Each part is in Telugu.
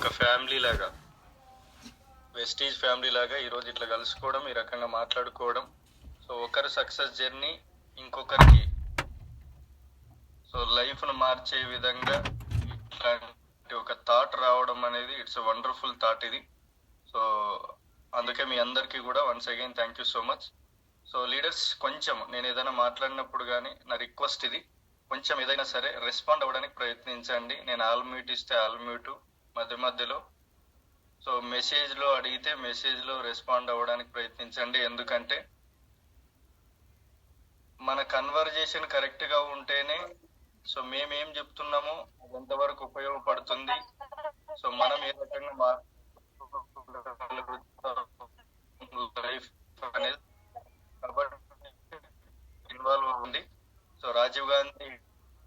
ఒక ఫ్యామిలీ లాగా, వెస్టీజ్ ఫ్యామిలీ లాగా ఈరోజు ఇట్లా కలుసుకోవడం, ఈ రకంగా మాట్లాడుకోవడం. సో ఒకరి సక్సెస్ జర్నీ ఇంకొకరికి సో లైఫ్ను మార్చే విధంగా ఇట్లాంటి ఒక థాట్ రావడం అనేది ఇట్స్ వండర్ఫుల్ థాట్ ఇది. సో అందుకే మీ అందరికీ కూడా once again thank you so much. So leaders, కొంచెం నేను ఏదైనా మాట్లాడినప్పుడు కానీ నా రిక్వెస్ట్ ఇది, కొంచెం ఏదైనా సరే రెస్పాండ్ అవ్వడానికి ప్రయత్నించండి. నేను ఆల్ మ్యూట్ ఇస్తే ఆల్ మ్యూట్ మధ్య మధ్యలో. సో మెసేజ్లో అడిగితే మెసేజ్లో రెస్పాండ్ అవ్వడానికి ప్రయత్నించండి. ఎందుకంటే మన కన్వర్జేషన్ కరెక్ట్గా ఉంటేనే సో మేమేం చెప్తున్నామో అది ఎంతవరకు ఉపయోగపడుతుంది, సో మనం ఏ రకంగా లైఫ్ అనేది కాబట్టి ఇన్వాల్వ్ ఉంది. So Rajiv Gandhi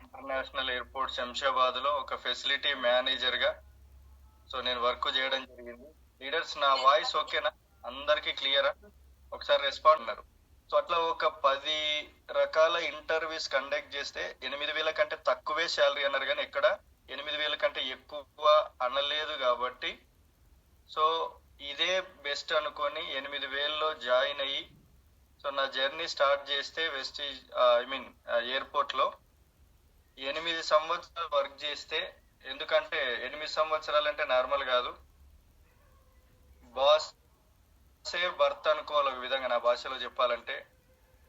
international airport Shamshabad లో ఒక ఫెసిలిటీ మేనేజర్ గా సో నేను వర్క్ చేయడం జరిగింది. లీడర్స్, నా వాయిస్ ఓకేనా? అందరికి క్లియరా? ఒకసారి రెస్పాండ్ అన్నారు. సో అట్లా ఒక 10 రకాల ఇంటర్వ్యూస్ కండక్ట్ చేస్తే 8,000 కంటే తక్కువే శాలరీ అన్నారు, కానీ ఎక్కడ 8,000 కంటే ఎక్కువ అనలేదు. కాబట్టి సో ఇదే బెస్ట్ అనుకొని 8,000లో జాయిన్ అయ్యి సో నా జర్నీ స్టార్ట్ చేస్తే వెస్టీజ్ ఎయిర్పోర్ట్ లో 8 సంవత్సరాలు వర్క్ చేస్తే, ఎందుకంటే 8 సంవత్సరాలు అంటే నార్మల్ కాదు. బాసే భర్త అనుకోవాలి ఒక విధంగా, నా భాషలో చెప్పాలంటే.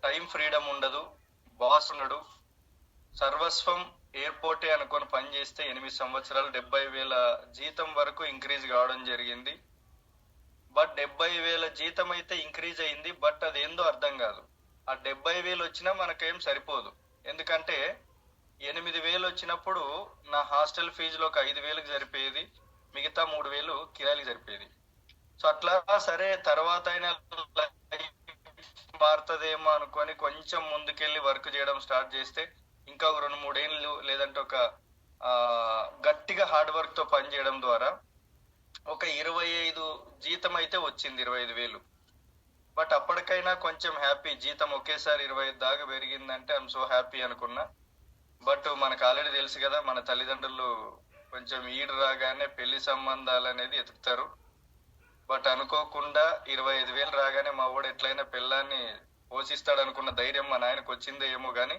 టైం ఫ్రీడమ్ ఉండదు, బాస్ ఉండడు, సర్వస్వం ఎయిర్పోర్టే అనుకొని పని చేస్తే 8 సంవత్సరాలు 70,000 జీతం వరకు ఇంక్రీజ్ కావడం జరిగింది. బట్ 70,000 జీతం అయితే ఇంక్రీజ్ అయింది, బట్ అదేందో అర్థం కాదు. ఆ 70,000 వచ్చినా మనకేం సరిపోదు. ఎందుకంటే 8,000 వచ్చినప్పుడు నా హాస్టల్ ఫీజులో ఒక 5,000కి సరిపోయేది, మిగతా 3,000 కిరాయికి సరిపోయేది. సో అట్లా సరే తర్వాత అయినా మారుతుందేమో అనుకొని కొంచెం ముందుకెళ్ళి వర్క్ చేయడం స్టార్ట్ చేస్తే ఇంకా ఒక 2-3 ఏళ్ళు, లేదంటే ఒక గట్టిగా హార్డ్ వర్క్ తో పని చేయడం ద్వారా ఒక 25 జీతం అయితే వచ్చింది, 25,000. బట్ అప్పటికైనా కొంచెం హ్యాపీ, జీతం ఒకేసారి 25 దాకా పెరిగిందంటే ఐఎమ్ సో హ్యాపీ అనుకున్నా. బట్ మనకు ఆల్రెడీ తెలుసు కదా, మన తల్లిదండ్రులు కొంచెం ఈడు రాగానే పెళ్లి సంబంధాలు అనేది ఎతుకుతారు. బట్ అనుకోకుండా 25,000 రాగానే మా వాడు ఎట్లయినా పెళ్ళాన్ని పోషిస్తాడు అనుకున్న ధైర్యం మా నాయనకు వచ్చిందో ఏమో కానీ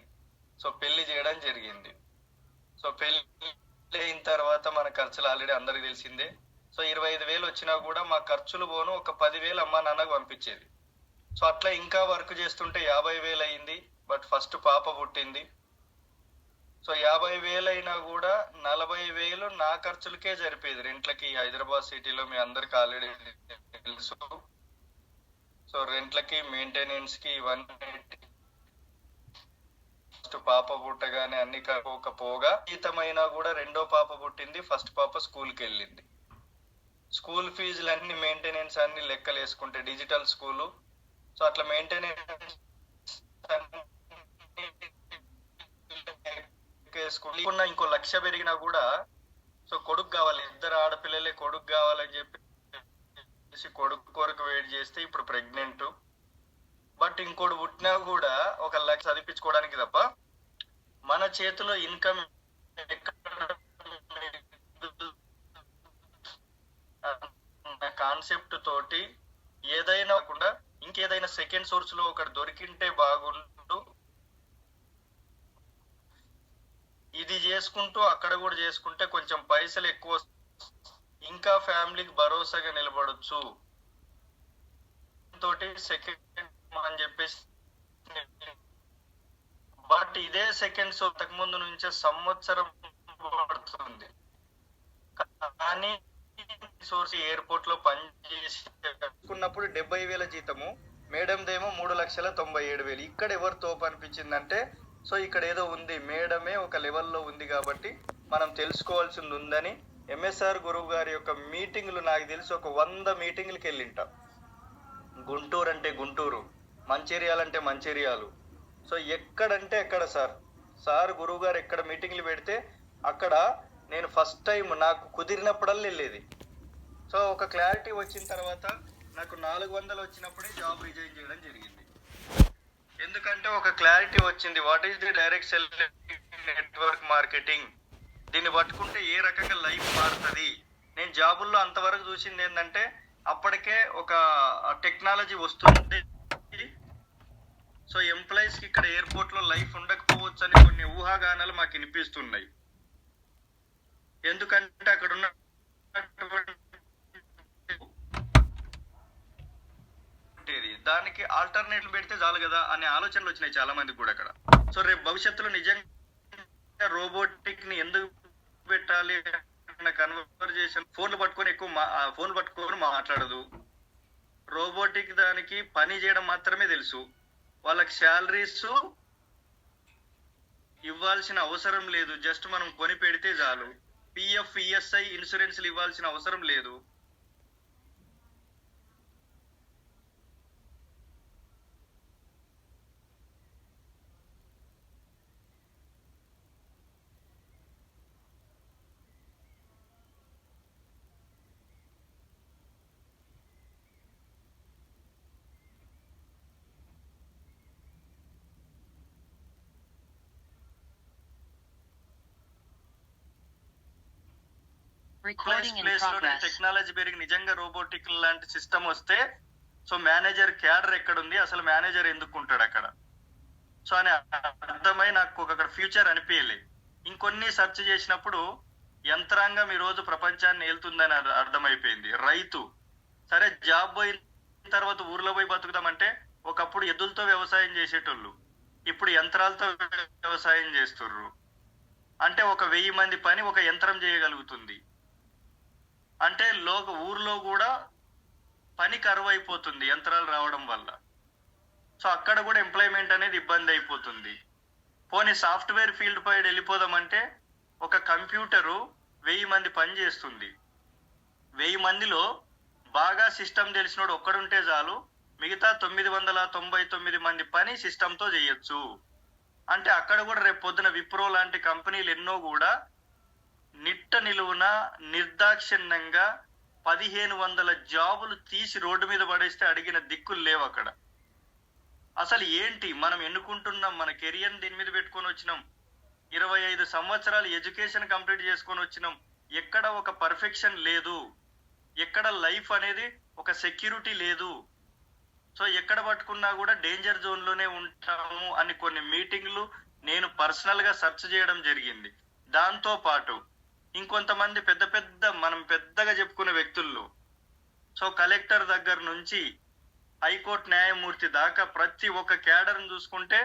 సో పెళ్లి చేయడం జరిగింది. సో పెళ్లి అయిన తర్వాత మన ఖర్చులు ఆల్రెడీ అందరికి తెలిసిందే. సో 25,000 వచ్చినా కూడా మా ఖర్చులు పోను ఒక 10,000 అమ్మా నాన్నకు పంపించేది. సో అట్లా ఇంకా వర్క్ చేస్తుంటే 50,000 అయింది. బట్ ఫస్ట్ పాప పుట్టింది. సో 50,000 అయినా కూడా 40,000 నా ఖర్చులకే సరిపోయేది. రెంట్లకి హైదరాబాద్ సిటీలో మీ అందరికి ఆల్రెడీ తెలుసు. సో రెంట్లకి, మెయింటెనెన్స్ కి, ఇవన్నీ ఫస్ట్ పాప పుట్టగానే అన్ని పోగా జీతమైనా కూడా రెండో పాప పుట్టింది, ఫస్ట్ పాప స్కూల్కి వెళ్ళింది. స్కూల్ ఫీజులు అన్ని, మెయింటెనెన్స్ అన్ని లెక్కలు వేసుకుంటే డిజిటల్ స్కూలు. సో అట్లా మెయింటెనెన్స్ వేసుకుంటున్నా. ఇంకో 1,00,000 పెరిగినా కూడా సో కొడుకు కావాలి, 2 ఆడపిల్లలే, కొడుకు కావాలని చెప్పి కొడుకు కొరకు వెయిట్ చేస్తే ఇప్పుడు ప్రెగ్నెంట్. బట్ ఇంకోటి పుట్టినా కూడా 1,00,000 చదివించుకోవడానికి తప్ప మన చేతిలో ఇన్కమ్ కాన్సెప్ట్ తోటి ఏదైనా కాకుండా ఇంకేదైనా సెకండ్ సోర్స్ లో ఒకటి దొరికింటే బాగుండు, ఇది చేసుకుంటూ అక్కడ కూడా చేసుకుంటే కొంచెం పైసలు ఎక్కువ, ఇంకా ఫ్యామిలీకి భరోసాగా నిలబడొచ్చు తోటి సెకండ్ అని చెప్పేసి. బట్ ఇదే సెకండ్ సోర్స్ ముందు నుంచే సంవత్సరం పడుతుంది, కానీ సోర్స్ ఎయిర్పోర్ట్ లో పనిచేసుకున్నప్పుడు 70,000 జీతము, మేడందేమో 3,97,000. ఇక్కడ ఎవరు తోపు అనిపించిందంటే సో ఇక్కడ ఏదో ఉంది, మేడమే ఒక లెవెల్లో ఉంది కాబట్టి మనం తెలుసుకోవాల్సింది ఉందని ఎంఎస్ఆర్ గురువు గారి యొక్క మీటింగ్లు నాకు తెలిసి ఒక 100 మీటింగ్లకి వెళ్ళింటా. గుంటూరు అంటే గుంటూరు, మంచిర్యాల అంటే మంచిర్యాలు. సో ఎక్కడంటే ఎక్కడ సార్ గురువు గారు ఎక్కడ మీటింగ్లు పెడితే అక్కడ నేను ఫస్ట్ టైం నాకు కుదిరినప్పుడల్లా వెళ్ళేది. సో ఒక క్లారిటీ వచ్చిన తర్వాత నాకు 400 వచ్చినప్పుడే జాబ్ రిజైన్ చేయడం జరిగింది. ఎందుకంటే ఒక క్లారిటీ వచ్చింది, what is the direct selling network marketing, దీన్ని పట్టుకుంటే ఏ రకంగా లైఫ్ మారుతుంది, నేను జాబుల్లో అంతవరకు చూసింది ఏంటంటే అప్పటికే ఒక టెక్నాలజీ వస్తుంది. సో ఎంప్లాయీస్ కి ఇక్కడ ఎయిర్పోర్ట్ లో లైఫ్ ఉండకపోవచ్చు అని కొన్ని ఊహాగానాలు మాకు వినిపిస్తున్నాయి. ఎందుకంటే అక్కడ ఉన్న దానికి ఆల్టర్నేటివ్ పెడితే చాలు కదా అనే ఆలోచనలు వచ్చినాయి చాలా మందికి కూడా అక్కడ. సో రేపు భవిష్యత్తులో నిజంగా రోబోటిక్ ని ఎందుకు పెట్టాలి అన్న కన్వర్జేషన్, ఫోన్లు పట్టుకొని మాట్లాడదు. రోబోటిక్ దానికి పని చేయడం మాత్రమే తెలుసు. వాళ్ళకి శాలరీస్ ఇవ్వాల్సిన అవసరం లేదు, జస్ట్ మనం కొని పెడితే చాలు. పిఎఫ్, ఈఎస్ఐ ఇన్సూరెన్స్లు ఇవ్వాల్సిన అవసరం లేదు. టెక్నాలజీ పెరిగి నిజంగా రోబోటిక్ లాంటి సిస్టమ్ వస్తే సో మేనేజర్ క్యాడర్ ఎక్కడ ఉంది, అసలు మేనేజర్ ఎందుకు ఉంటాడు అక్కడ, సో అని అర్థమై నాకు అక్కడ ఫ్యూచర్ అనిపించలే. ఇంకొన్ని సెర్చ్ చేసినప్పుడు యంత్రాంగం ఈ రోజు ప్రపంచాన్ని ఏలుతుందని అర్థమైపోయింది. రైతు సరే జాబ్ పోయిన తర్వాత ఊర్లో పోయి బతుకుతామంటే ఒకప్పుడు ఎద్దులతో వ్యవసాయం చేసేటోళ్ళు, ఇప్పుడు యంత్రాలతో వ్యవసాయం చేస్తుర్రు. అంటే 1000 మంది పని ఒక యంత్రం చేయగలుగుతుంది. అంటే ఊర్లో కూడా పని కరువు అయిపోతుంది యంత్రాలు రావడం వల్ల. సో అక్కడ కూడా ఎంప్లాయ్మెంట్ అనేది ఇబ్బంది అయిపోతుంది. పోనీ సాఫ్ట్వేర్ ఫీల్డ్ పై వెళ్ళిపోదామంటే ఒక కంప్యూటరు 1000 మంది పని చేస్తుంది. 1000 మందిలో బాగా సిస్టమ్ తెలిసినోడు ఒక్కడుంటే చాలు, మిగతా 999 మంది పని సిస్టంతో చేయొచ్చు. అంటే అక్కడ కూడా రేపు పొద్దున విప్రో లాంటి కంపెనీలు ఎన్నో కూడా నిట్ట నిలువున నిర్దాక్షిణ్యంగా 1500 జాబులు తీసి రోడ్డు మీద పడేస్తే అడిగిన దిక్కులు లేవు అక్కడ. అసలు ఏంటి మనం ఎన్నుకుంటున్నాం, మన కెరియర్ దీని మీద పెట్టుకొని వచ్చినాం, 25 సంవత్సరాలు ఎడ్యుకేషన్ కంప్లీట్ చేసుకొని వచ్చినాం, ఎక్కడ ఒక పర్ఫెక్షన్ లేదు, ఎక్కడ లైఫ్ అనేది ఒక సెక్యూరిటీ లేదు. సో ఎక్కడ పట్టుకున్నా కూడా డేంజర్ జోన్ లోనే ఉంటాము అని కొన్ని మీటింగ్లు నేను పర్సనల్ గా సెర్చ్ చేయడం జరిగింది. దాంతో పాటు ఇంకొంతమంది మనం పెద్దగా చెప్పుకునే వ్యక్తుల్లో, సో కలెక్టర్ దగ్గర నుంచి హైకోర్టు న్యాయమూర్తి దాకా ప్రతి ఒక్క క్యాడర్ని చూసుకుంటే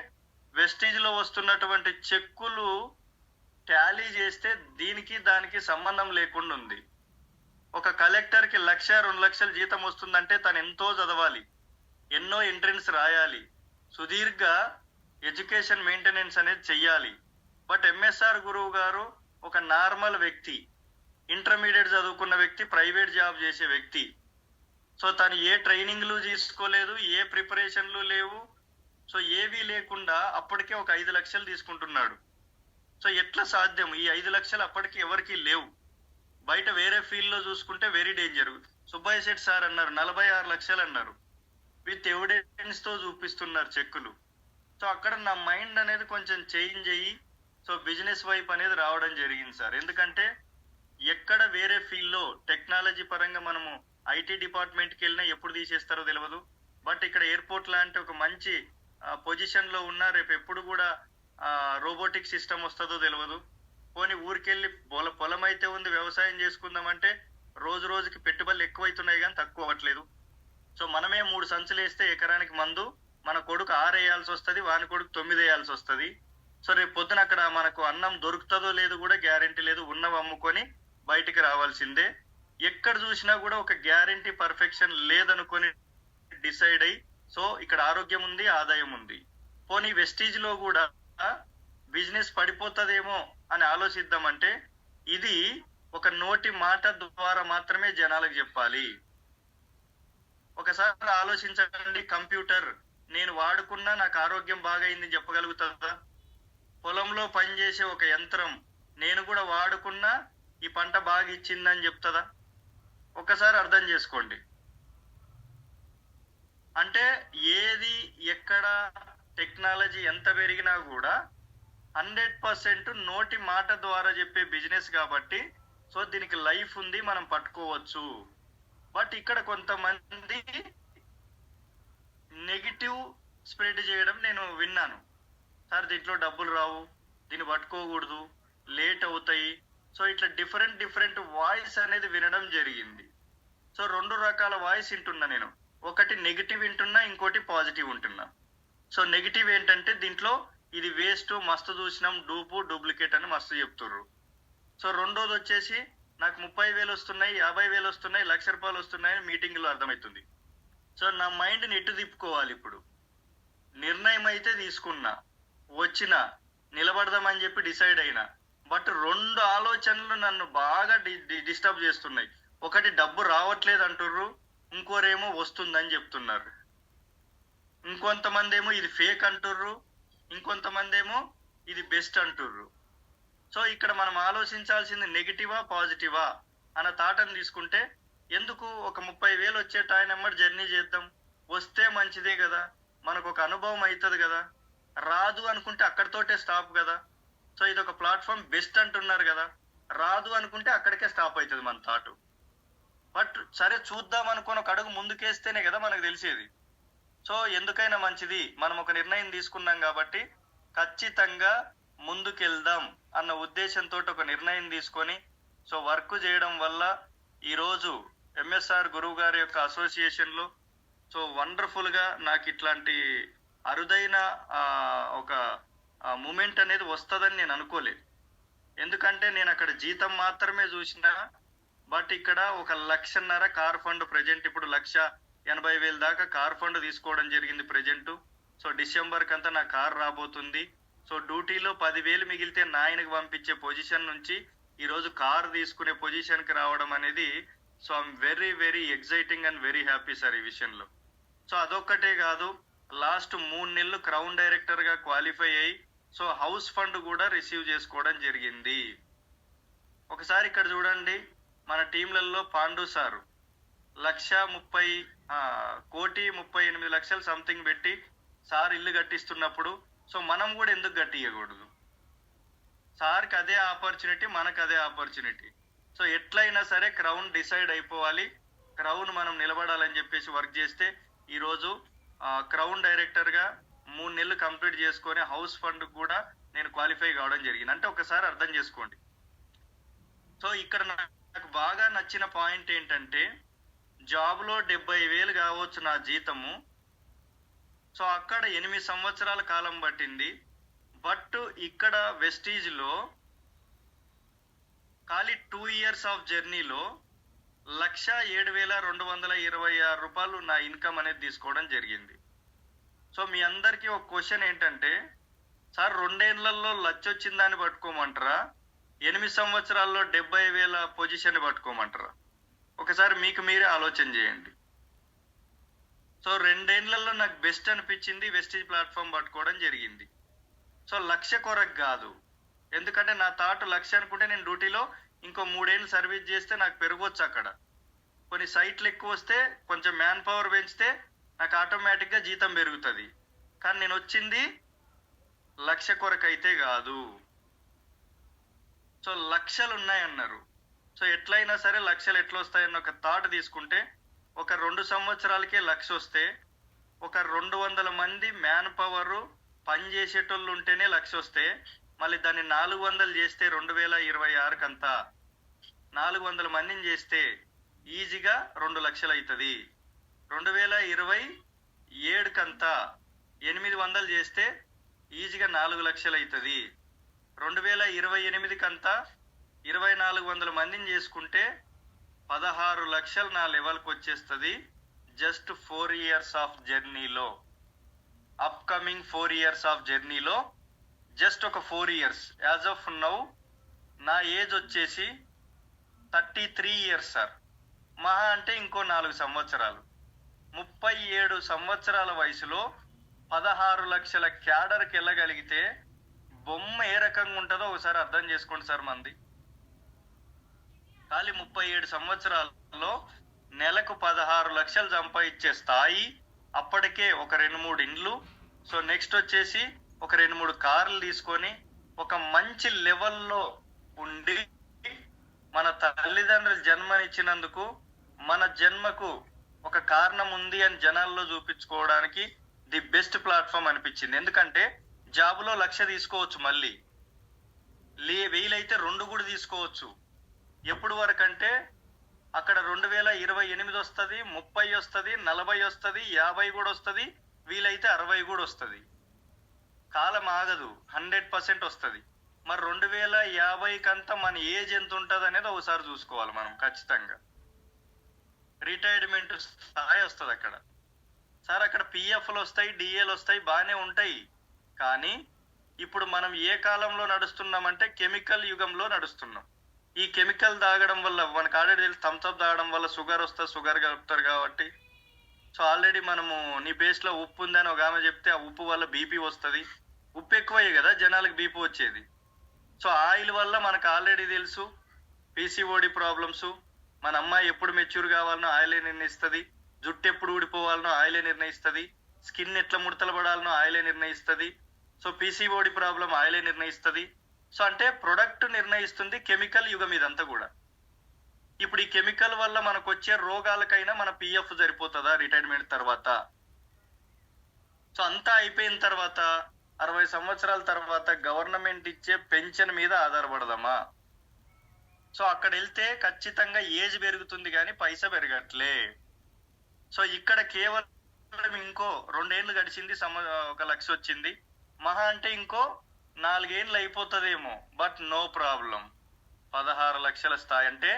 వెస్టీజ్ లో వస్తున్నటువంటి చెక్కులు టాలీ చేస్తే దీనికి దానికి సంబంధం లేకుండా ఉంది. ఒక కలెక్టర్ కి 1,00,000-2 లక్షల జీతం వస్తుందంటే తను ఎంతో చదవాలి, ఎన్నో ఎంట్రన్స్ రాయాలి, సుదీర్ఘ ఎడ్యుకేషన్ మెయింటెనెన్స్ అనేది చెయ్యాలి. బట్ ఎంఎస్ఆర్ గురువు గారు ఒక నార్మల్ వ్యక్తి, ఇంటర్మీడియట్ చదువుకున్న వ్యక్తి, ప్రైవేట్ జాబ్ చేసే వ్యక్తి. సో తను ఏ ట్రైనింగ్లు తీసుకోలేదు, ఏ ప్రిపరేషన్లు లేవు, సో ఏవీ లేకుండా అప్పటికే ఒక 5 లక్షలు తీసుకుంటున్నాడు. సో ఎట్లా సాధ్యం? ఈ 5 లక్షలు అప్పటికి ఎవరికి లేవు. బయట వేరే ఫీల్డ్ లో చూసుకుంటే very danger. Subbaiah Shetty sir అన్నారు 46 లక్షలు అన్నారు, విత్ ఎవిడెన్స్ తో చూపిస్తున్నారు చెక్కులు. సో అక్కడ నా మైండ్ అనేది కొంచెం చేంజ్ అయ్యి సో బిజినెస్ వైపు అనేది రావడం జరిగింది సార్. ఎందుకంటే ఎక్కడ వేరే ఫీల్డ్ లో టెక్నాలజీ పరంగా మనము ఐటీ డిపార్ట్మెంట్కి వెళ్ళినా ఎప్పుడు తీసేస్తారో తెలియదు. బట్ ఇక్కడ ఎయిర్పోర్ట్ లాంటి ఒక మంచి పొజిషన్ లో ఉన్నా రేపు ఎప్పుడు కూడా రోబోటిక్ సిస్టమ్ వస్తుందో తెలియదు. పోనీ ఊరికెళ్ళి పొలం అయితే ఉంది వ్యవసాయం చేసుకుందామంటే రోజు రోజుకి పెట్టుబడులు ఎక్కువైతున్నాయి కానీ తక్కువ అవ్వట్లేదు. సో మనమే 3 సంచులు వేస్తే ఎకరానికి మందు మన కొడుకు 6 వేయాల్సి వస్తుంది, వాని కొడుకు 9 వేయాల్సి వస్తుంది. సో రేపు పొద్దున అక్కడ మనకు అన్నం దొరుకుతుందో లేదు కూడా గ్యారెంటీ లేదు, ఉన్నవి అమ్ముకొని బయటికి రావాల్సిందే. ఎక్కడ చూసినా కూడా ఒక గ్యారెంటీ పర్ఫెక్షన్ లేదనుకొని డిసైడ్ అయ్యి సో ఇక్కడ ఆరోగ్యం ఉంది, ఆదాయం ఉంది, పోనీ వెస్టీజ్ లో కూడా బిజినెస్ పడిపోతుందేమో అని ఆలోచిద్దామంటే ఇది ఒక నోటి మాట ద్వారా మాత్రమే జనాలకు చెప్పాలి. ఒకసారి ఆలోచించండి, కంప్యూటర్ నేను వాడుకున్నా నాకు ఆరోగ్యం బాగైందని చెప్పగలుగుతుందా? పొలంలో పనిచేసే ఒక యంత్రం నేను కూడా వాడుకున్నా ఈ పంట బాగా ఇచ్చిందని చెప్తుందా? ఒకసారి అర్థం చేసుకోండి. అంటే ఏది ఎక్కడ టెక్నాలజీ ఎంత పెరిగినా కూడా 100% నోటి మాట ద్వారా చెప్పే బిజినెస్ కాబట్టి సో దీనికి లైఫ్ ఉంది, మనం పట్టుకోవచ్చు. బట్ ఇక్కడ కొంతమంది నెగిటివ్ స్ప్రెడ్ చేయడం నేను విన్నాను. సార్ దీంట్లో డబ్బులు రావు, దీన్ని పట్టుకోకూడదు, లేట్ అవుతాయి. సో ఇట్లా డిఫరెంట్ వాయిస్ అనేది వినడం జరిగింది. సో 2 రకాల వాయిస్ వింటున్నా నేను. ఒకటి నెగిటివ్ వింటున్నా, ఇంకోటి పాజిటివ్ వింటున్నా. సో నెగిటివ్ ఏంటంటే దీంట్లో ఇది వేస్ట్, మస్తు చూసినాం, డూప్లికేట్ అని మస్తు చెప్తుర్రు. సో రెండోది వచ్చేసి నాకు 30,000 వస్తున్నాయి, 50,000 వస్తున్నాయి, ₹1,00,000 వస్తున్నాయని మీటింగ్లో అర్థమవుతుంది. సో నా మైండ్ని ఎటు తిప్పుకోవాలి? ఇప్పుడు నిర్ణయం అయితే తీసుకున్నా, వచ్చిన నిలబడదామని చెప్పి డిసైడ్ అయినా. బట్ 2 ఆలోచనలు నన్ను బాగా డిస్టర్బ్ చేస్తున్నాయి. ఒకటి డబ్బు రావట్లేదు అంటుర్రు, ఇంకోరేమో వస్తుందని చెప్తున్నారు, ఇంకొంతమంది ఏమో ఇది ఫేక్ అంటుర్రు, ఇంకొంతమంది ఏమో ఇది బెస్ట్ అంటుర్రు. సో ఇక్కడ మనం ఆలోచించాల్సింది నెగిటివా పాజిటివా అన్న థాట్ని తీసుకుంటే, ఎందుకు ఒక 30,000 వచ్చే టైం ఎమ్మటి జర్నీ చేద్దాం, వస్తే మంచిదే కదా, మనకు ఒక అనుభవం అవుతుంది కదా. రాదు అనుకుంటే అక్కడితోటే స్టాప్ కదా. సో ఇది ఒక ప్లాట్ఫామ్ బెస్ట్ అంటున్నారు కదా, రాదు అనుకుంటే అక్కడికే స్టాప్ అవుతుంది మన థాట్. బట్ సరే చూద్దాం అనుకుని ఒక అడుగు ముందుకేస్తేనే కదా మనకు తెలిసేది. సో ఎందుకైనా మంచిది, మనం ఒక నిర్ణయం తీసుకున్నాం కాబట్టి ఖచ్చితంగా ముందుకెళ్దాం అన్న ఉద్దేశంతో ఒక నిర్ణయం తీసుకొని సో వర్క్ చేయడం వల్ల ఈరోజు ఎంఎస్ఆర్ గురువు గారి యొక్క అసోసియేషన్లో సో వండర్ఫుల్గా నాకు ఇట్లాంటి అరుదైన ఒక మూమెంట్ అనేది వస్తుందని నేను అనుకోలేదు. ఎందుకంటే నేను అక్కడ జీతం మాత్రమే చూసినా, బట్ ఇక్కడ 1,50,000 కార్ ఫండ్ ప్రజెంట్ ఇప్పుడు 1,80,000 దాకా కార్ ఫండ్ తీసుకోవడం జరిగింది ప్రజెంట్. సో డిసెంబర్ కంతా నా కార్ రాబోతుంది. సో డ్యూటీలో 10,000 మిగిలితే నాయనకి పంపించే పొజిషన్ నుంచి ఈరోజు కార్ తీసుకునే పొజిషన్కి రావడం అనేది so I'm very exciting and very happy sir ఈ విషయంలో. సో అదొక్కటే కాదు, లాస్ట్ 3 నెలలు క్రౌన్ డైరెక్టర్గా క్వాలిఫై అయ్యి సో హౌస్ ఫండ్ కూడా రిసీవ్ చేసుకోవడం జరిగింది. ఒకసారి ఇక్కడ చూడండి, మన టీంలలో పాండు సారు 1,38,00,000 సంథింగ్ పెట్టి సార్ ఇల్లు కట్టిస్తున్నప్పుడు సో మనం కూడా ఎందుకు కట్టియకూడదు? సార్కి అదే ఆపర్చునిటీ, మనకు అదే ఆపర్చునిటీ. సో ఎట్లయినా సరే క్రౌన్ డిసైడ్ అయిపోవాలి, క్రౌన్ మనం నిలబడాలని చెప్పేసి వర్క్ చేస్తే ఈరోజు క్రౌన్ డైరెక్టర్గా 3 నెలలు కంప్లీట్ చేసుకొని హౌస్ ఫండ్ కూడా నేను క్వాలిఫై కావడం జరిగింది. అంటే ఒకసారి అర్థం చేసుకోండి. సో ఇక్కడ నాకు బాగా నచ్చిన పాయింట్ ఏంటంటే, జాబ్లో 70,000 కావచ్చు నా జీతము, సో అక్కడ 8 సంవత్సరాల కాలం పట్టింది. బట్ ఇక్కడ వెస్టీజ్లో ఖాళీ 2 ఇయర్స్ ఆఫ్ జర్నీలో ₹107,226 నా ఇన్కమ్ అనేది తీసుకోవడం జరిగింది. సో మీ అందరికీ ఒక క్వశ్చన్ ఏంటంటే, సార్ 2 ఏళ్లలో 1,00,000 వచ్చిందని పట్టుకోమంటారా, 8 సంవత్సరాల్లో 70,000 పొజిషన్ పట్టుకోమంటారా? ఒకసారి మీకు మీరే ఆలోచన చేయండి. సో 2 ఏళ్లలో నాకు బెస్ట్ అనిపించింది వెస్టీజ్ ప్లాట్ఫామ్ పట్టుకోవడం జరిగింది. సో 1,00,000 కొరకు కాదు, ఎందుకంటే నా థాట్ 1,00,000 అనుకుంటే నేను డ్యూటీలో ఇంకో 3 ఏళ్ళు సర్వీస్ చేస్తే నాకు పెరగవచ్చు. అక్కడ కొన్ని సైట్లు ఎక్కువ వస్తే, కొంచెం మ్యాన్ పవర్ పెంచితే నాకు ఆటోమేటిక్గా జీతం పెరుగుతుంది. కానీ నేను వచ్చింది 1,00,000 కొరకు అయితే కాదు. సో 1,00,000 ఉన్నాయన్నారు. సో ఎట్లయినా సరే 1,00,000 ఎట్లా వస్తాయన్న ఒక థాట్ తీసుకుంటే, ఒక 2 సంవత్సరాలకే 1,00,000 వస్తే, ఒక 200 మంది మ్యాన్ పవర్ పని చేసేటోళ్ళు ఉంటేనే 1,00,000 వస్తే, మళ్ళీ దాన్ని 400 చేస్తే 2026 కంతా 400 మందిని చేస్తే ఈజీగా 2,00,000 అవుతుంది. 2027 కంతా 800 చేస్తే ఈజీగా 4,00,000 అవుతుంది. 2028 కంతా 2,400 మందిని చేసుకుంటే 16,00,000 నా లెవెల్కి వచ్చేస్తుంది. జస్ట్ 4 ఇయర్స్ ఆఫ్ జర్నీలో, అప్కమింగ్ 4 ఇయర్స్ ఆఫ్ జర్నీలో, జస్ట్ ఒక 4 ఇయర్స్. యాజ్ ఆఫ్ నౌ నా ఏజ్ వచ్చేసి 33 ఇయర్స్ సార్. మహా అంటే ఇంకో 4 సంవత్సరాలు, 37 సంవత్సరాల వయసులో 16,00,000 క్యాడర్కి వెళ్ళగలిగితే బొమ్మ ఏ రకంగా ఉంటుందో ఒకసారి అర్థం చేసుకోండి సార్. మంది ఖాళీ 37 సంవత్సరాల్లో నెలకు 16,00,000 సంపాదించే స్థాయి, అప్పటికే ఒక 2-3 ఇండ్లు, సో నెక్స్ట్ వచ్చేసి ఒక 2-3 కార్లు తీసుకొని ఒక మంచి లెవెల్లో ఉండి మన తల్లిదండ్రులు జన్మనిచ్చినందుకు మన జన్మకు ఒక కారణం ఉంది అని జనాల్లో చూపించుకోవడానికి ది బెస్ట్ ప్లాట్ఫామ్ అనిపించింది. ఎందుకంటే జాబులో 1,00,000 తీసుకోవచ్చు, మళ్ళీ వీలైతే 2 కూడా తీసుకోవచ్చు. ఎప్పుడు వరకు అంటే అక్కడ 2028 వస్తుంది, 30 వస్తుంది, 40 వస్తుంది, 50 కూడా వస్తుంది, వీలైతే 60 కూడా వస్తుంది. కాలం ఆగదు, 100% వస్తుంది. మరి 2050 కంతా మన ఏజ్ ఎంత ఉంటుంది అనేది ఒకసారి చూసుకోవాలి మనం ఖచ్చితంగా. రిటైర్మెంట్ స్థాయి వస్తుంది అక్కడ. సార్ అక్కడ పిఎఫ్లు వస్తాయి, డిఏలు వస్తాయి, బాగానే ఉంటాయి. కానీ ఇప్పుడు మనం ఏ కాలంలో నడుస్తున్నామంటే కెమికల్ యుగంలో నడుస్తున్నాం. ఈ కెమికల్ తాగడం వల్ల మనకు ఆల్రెడీ తెలిసి థమ్స్అప్ తాగడం వల్ల షుగర్ వస్తుంది, షుగర్ కలుపుతారు కాబట్టి. సో ఆల్రెడీ మనము నీ పేస్ట్లో ఉప్పు ఉందని ఒక ఆమె చెప్తే ఆ ఉప్పు వల్ల బీపీ వస్తుంది. ఉప్పు ఎక్కువయ్యే కదా జనాలకు బీపీ వచ్చేది. సో ఆయిల్ వల్ల మనకు ఆల్రెడీ తెలుసు పీసీఓడి ప్రాబ్లమ్స్. మన అమ్మాయి ఎప్పుడు మెచ్యూర్ కావాలనో ఆయిలే నిర్ణయిస్తుంది, జుట్టు ఎప్పుడు ఊడిపోవాలనో ఆయిలే నిర్ణయిస్తుంది, స్కిన్ ఎట్లా ముడతలు పడాలనో ఆయిలే నిర్ణయిస్తుంది. సో పీసీఓడి ప్రాబ్లం ఆయిలే నిర్ణయిస్తుంది. సో అంటే ప్రొడక్ట్ నిర్ణయిస్తుంది కెమికల్ యుగం ఇదంతా కూడా. ఇప్పుడు ఈ కెమికల్ వల్ల మనకు వచ్చే రోగాలకైనా మన పిఎఫ్ సరిపోతుందా రిటైర్మెంట్ తర్వాత? సో అంతా అయిపోయిన తర్వాత 60 సంవత్సరాల తర్వాత గవర్నమెంట్ ఇచ్చే పెన్షన్ మీద ఆధారపడదామా? సో అక్కడ వెళ్తే ఖచ్చితంగా ఏజ్ పెరుగుతుంది కానీ పైసా పెరగట్లే. సో ఇక్కడ కేవలం ఇంకో 2 ఏళ్ళు గడిచింది, 1,00,000 వచ్చింది, మహా అంటే ఇంకో 4 ఏళ్ళు అయిపోతుందేమో. బట్ నో ప్రాబ్లం, 16 లక్షల స్థాయి. అంటే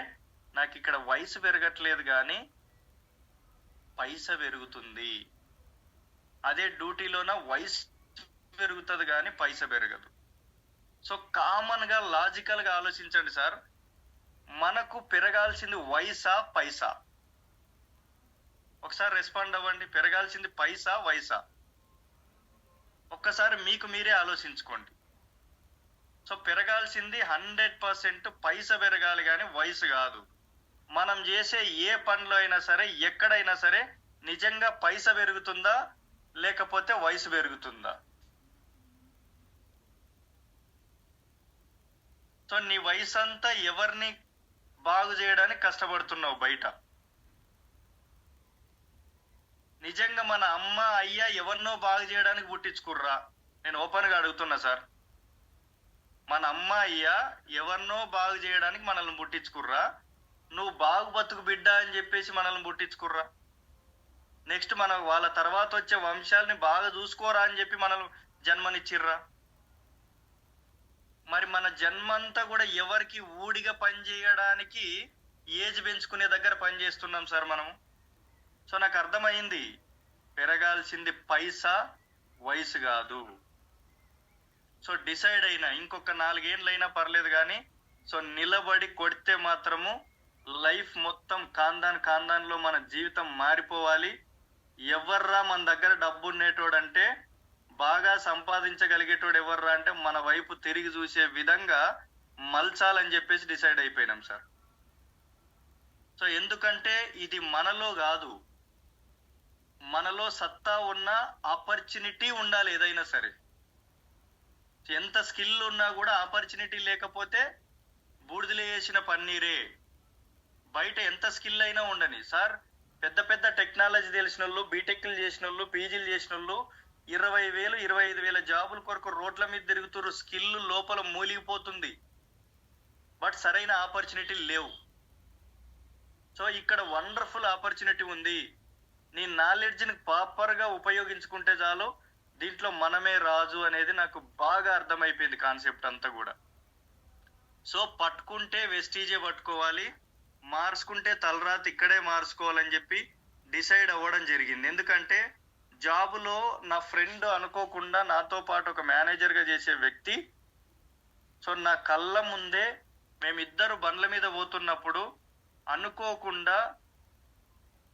నాకు ఇక్కడ వయసు పెరగట్లేదు కానీ పైసా పెరుగుతుంది. అదే డ్యూటీలోన వయసు పెరుగుతుంది కానీ పైసా పెరగదు. సో కామన్ గా లాజికల్ గా ఆలోచించండి సార్, మనకు పెరగాల్సింది వయసా పైసా? ఒకసారి రెస్పాండ్ అవ్వండి. పెరగాల్సింది పైసా వయసా? ఒక్కసారి మీకు మీరే ఆలోచించుకోండి. సో పెరగాల్సింది 100% పైసా పెరగాలి కానీ వయసు కాదు. మనం చేసే ఏ పనిలో అయినా సరే, ఎక్కడైనా సరే నిజంగా పైసా పెరుగుతుందా లేకపోతే వయసు పెరుగుతుందా? సో నీ వయసు అంతా ఎవరిని బాగు చేయడానికి కష్టపడుతున్నావు బయట. నిజంగా మన అమ్మ అయ్య ఎవరినో బాగు చేయడానికి పుట్టించుకుర్రా? నేను ఓపెన్ గా అడుగుతున్నా సార్. మన అమ్మ అయ్య ఎవరినో బాగు చేయడానికి మనల్ని పుట్టించుకుర్రా? నువ్వు బాగు బతుకు బిడ్డ అని చెప్పేసి మనల్ని పుట్టించుకుర్రా? నెక్స్ట్ మన వాళ్ళ తర్వాత వచ్చే వంశాలని బాగా చూసుకోరా అని చెప్పి మనల్ని జన్మనిచ్చిర్రా? మరి మన జన్మంతా కూడా ఎవరికి ఊడిగా పనిచేయడానికి ఏజ్ పెంచుకునే దగ్గర పనిచేస్తున్నాం సార్ మనము. సో నాకు అర్థమైంది, పెరగాల్సింది పైసా వయసు కాదు. సో డిసైడ్ అయినా ఇంకొక 4 ఏళ్ళైనా పర్లేదు కానీ సో నిలబడి కొడితే మాత్రము లైఫ్ మొత్తం ఖాందాన్లో మన జీవితం మారిపోవాలి. ఎవర్రా మన దగ్గర డబ్బు ఉండేటోడంటే, బాగా సంపాదించగలిగేటోడు ఎవర్రా అంటే మన వైపు తిరిగి చూసే విధంగా మలచాలని చెప్పేసి డిసైడ్ అయిపోయినాం సార్. సో ఎందుకంటే ఇది మనలో కాదు, మనలో సత్తా ఉన్న ఆపర్చునిటీ ఉండాలి ఏదైనా సరే. ఎంత స్కిల్ ఉన్నా కూడా ఆపర్చునిటీ లేకపోతే బూడిదలు వేసిన పన్నీరే. బయట ఎంత స్కిల్ అయినా ఉండని సార్, పెద్ద పెద్ద టెక్నాలజీ తెలిసిన వాళ్ళు, బీటెక్లు చేసిన వాళ్ళు, పీజీలు చేసిన వాళ్ళు 20,000 25,000 జాబుల కొరకు రోడ్ల మీద తిరుగుతున్నారు. స్కిల్ లోపల మూలిగిపోతుంది, బట్ సరైన ఆపర్చునిటీ లేవు. సో ఇక్కడ వండర్ఫుల్ ఆపర్చునిటీ ఉంది. నీ నాలెడ్జ్ని ప్రాపర్గా ఉపయోగించుకుంటే చాలు, దీంట్లో మనమే రాజు అనేది నాకు బాగా అర్థమైపోయింది కాన్సెప్ట్ అంతా కూడా. సో పట్టుకుంటే వెస్టీజే పట్టుకోవాలి, మార్చుకుంటే తలరాత ఇక్కడే మార్చుకోవాలని చెప్పి డిసైడ్ అవ్వడం జరిగింది. ఎందుకంటే జాబులో నా ఫ్రెండ్ అనుకోకుండా నాతో పాటు ఒక మేనేజర్గా చేసే వ్యక్తి, సో నా కళ్ళ ముందే మేమిద్దరు బండ్ల మీద పోతున్నప్పుడు అనుకోకుండా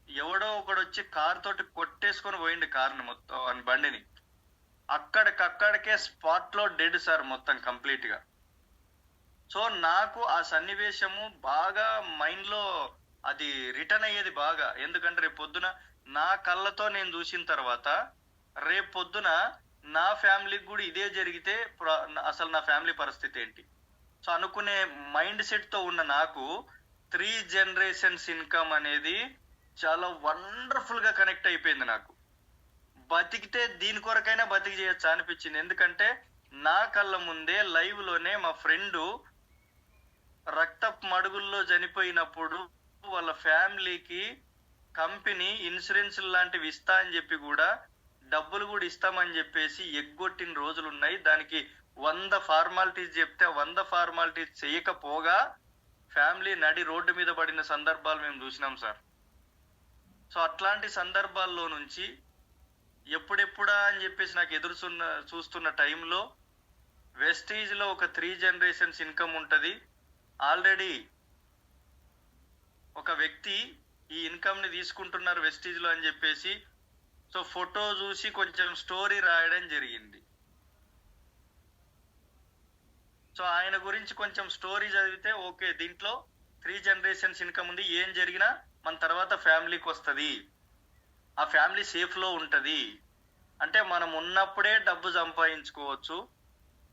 ఎవడో ఒకడు వచ్చి కార్ తోటి కొట్టేసుకొని పోయింది కార్ని మొత్తం, బండిని. అక్కడికక్కడికే స్పాట్లో డెడ్ సార్, మొత్తం కంప్లీట్ గా. సో నాకు ఆ సన్నివేశము బాగా మైండ్ లో అది రిటర్న్ అయ్యేది బాగా. ఎందుకంటే రేపు పొద్దున నా కళ్ళతో నేను చూసిన తర్వాత రేపు పొద్దున నా ఫ్యామిలీకి కూడా ఇదే జరిగితే అసలు నా ఫ్యామిలీ పరిస్థితి ఏంటి? సో అనుకునే మైండ్ సెట్ తో ఉన్న నాకు 3 generations ఇన్కమ్ అనేది చాలా వండర్ఫుల్ గా కనెక్ట్ అయిపోయింది. నాకు బతికితే దీని కొరకైనా బతికి చేయొచ్చు అనిపించింది. ఎందుకంటే నా కళ్ళ ముందే లైవ్ లోనే మా ఫ్రెండ్ రక్తపు మడుగుల్లో చనిపోయినప్పుడు వాళ్ళ ఫ్యామిలీకి కంపెనీ ఇన్సూరెన్స్ లాంటివి ఇస్తా అని చెప్పి కూడా డబ్బులు కూడా ఇస్తామని చెప్పేసి ఎగ్గొట్టిన రోజులు ఉన్నాయి. దానికి 100 ఫార్మాలిటీస్ చెప్తే 100 ఫార్మాలిటీస్ చేయకపోగా ఫ్యామిలీ నడి రోడ్డు మీద పడిన సందర్భాలు మేము చూసినాం సార్. సో అట్లాంటి సందర్భాల్లో నుంచి ఎప్పుడెప్పుడా అని చెప్పేసి నాకు చూస్తున్న టైంలో వెస్టీజ్ లో ఒక 3 generations ఇన్కమ్ ఉంటది. ఆల్రెడీ ఒక వ్యక్తి ఈ ఇన్కమ్ ని తీసుకుంటున్నారు వెస్టీజ్ లో అని చెప్పేసి సో ఫోటో చూసి కొంచెం స్టోరీ రాయడం జరిగింది. సో ఆయన గురించి కొంచెం స్టోరీ చదివితే ఓకే, దీంట్లో 3 generations ఇన్కమ్ ఉంది, ఏం జరిగినా మన తర్వాత ఫ్యామిలీకి వస్తుంది, ఆ ఫ్యామిలీ సేఫ్ లో ఉంటది, అంటే మనం ఉన్నప్పుడే డబ్బు సంపాదించుకోవచ్చు.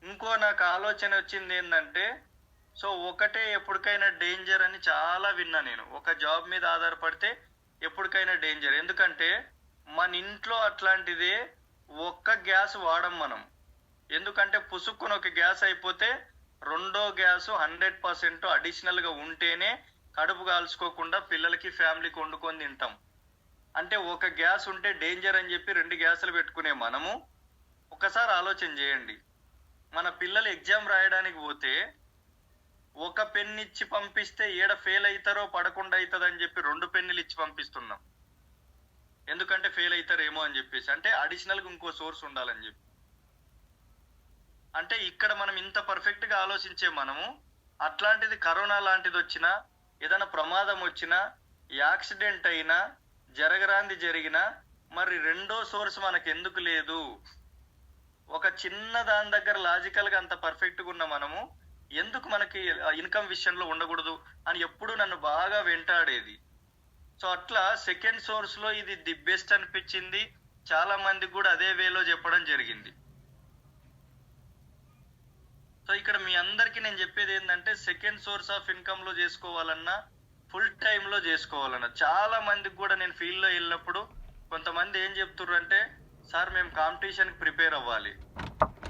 ఇంకో నాకు ఆలోచన వచ్చింది ఏంటంటే, సో ఒకటే ఎప్పటికైనా డేంజర్ అని చాలా విన్నా నేను. ఒక జాబ్ మీద ఆధారపడితే ఎప్పటికైనా డేంజర్. ఎందుకంటే మన ఇంట్లో అట్లాంటిదే ఒక్క గ్యాస్ వాడం మనం. ఎందుకంటే పుసుక్కుని ఒక గ్యాస్ అయిపోతే రెండో గ్యాస్ 100% అడిషనల్ గా ఉంటేనే కడుపు కాల్చుకోకుండా పిల్లలకి ఫ్యామిలీకి వండుకొని తింటాం. అంటే ఒక గ్యాస్ ఉంటే డేంజర్ అని చెప్పి 2 గ్యాసులు పెట్టుకునే మనము ఒకసారి ఆలోచన చేయండి. మన పిల్లలు ఎగ్జామ్ రాయడానికి పోతే ఒక పెన్ ఇచ్చి పంపిస్తే ఏడ ఫెయిల్ అవుతారో పడకుండా అవుతుందని చెప్పి 2 పెన్నులు ఇచ్చి పంపిస్తున్నాం. ఎందుకంటే ఫెయిల్ అవుతారేమో అని చెప్పేసి, అంటే అడిషనల్ గా ఇంకో సోర్స్ ఉండాలని చెప్పి. అంటే ఇక్కడ మనం ఇంత పర్ఫెక్ట్ గా ఆలోచించే మనము అట్లాంటిది కరోనా లాంటిది వచ్చినా, ఏదైనా ప్రమాదం వచ్చినా, యాక్సిడెంట్ అయినా, జరగరాంది జరిగినా మరి రెండో సోర్స్ మనకు ఎందుకు లేదు? ఒక చిన్న దాని దగ్గర లాజికల్ గా అంత పర్ఫెక్ట్ గా ఉన్న మనము ఎందుకు మనకి ఇన్కమ్ విషయంలో ఉండకూడదు అని ఎప్పుడు నన్ను బాగా వెంటాడేది. సో అట్లా సెకండ్ సోర్స్ లో ఇది ది బెస్ట్ అనిపించింది. చాలా మందికి కూడా అదే వేలో చెప్పడం జరిగింది. సో ఇక్కడ మీ అందరికి నేను చెప్పేది ఏంటంటే, సెకండ్ సోర్స్ ఆఫ్ ఇన్కమ్ లో చేసుకోవాలన్నా, ఫుల్ టైమ్ లో చేసుకోవాలన్నా, చాలా మందికి కూడా నేను ఫీల్డ్ లో వెళ్ళినప్పుడు కొంతమంది ఏం చెప్తున్నారు అంటే, సార్ మేము కాంపిటీషన్ కి ప్రిపేర్ అవ్వాలి,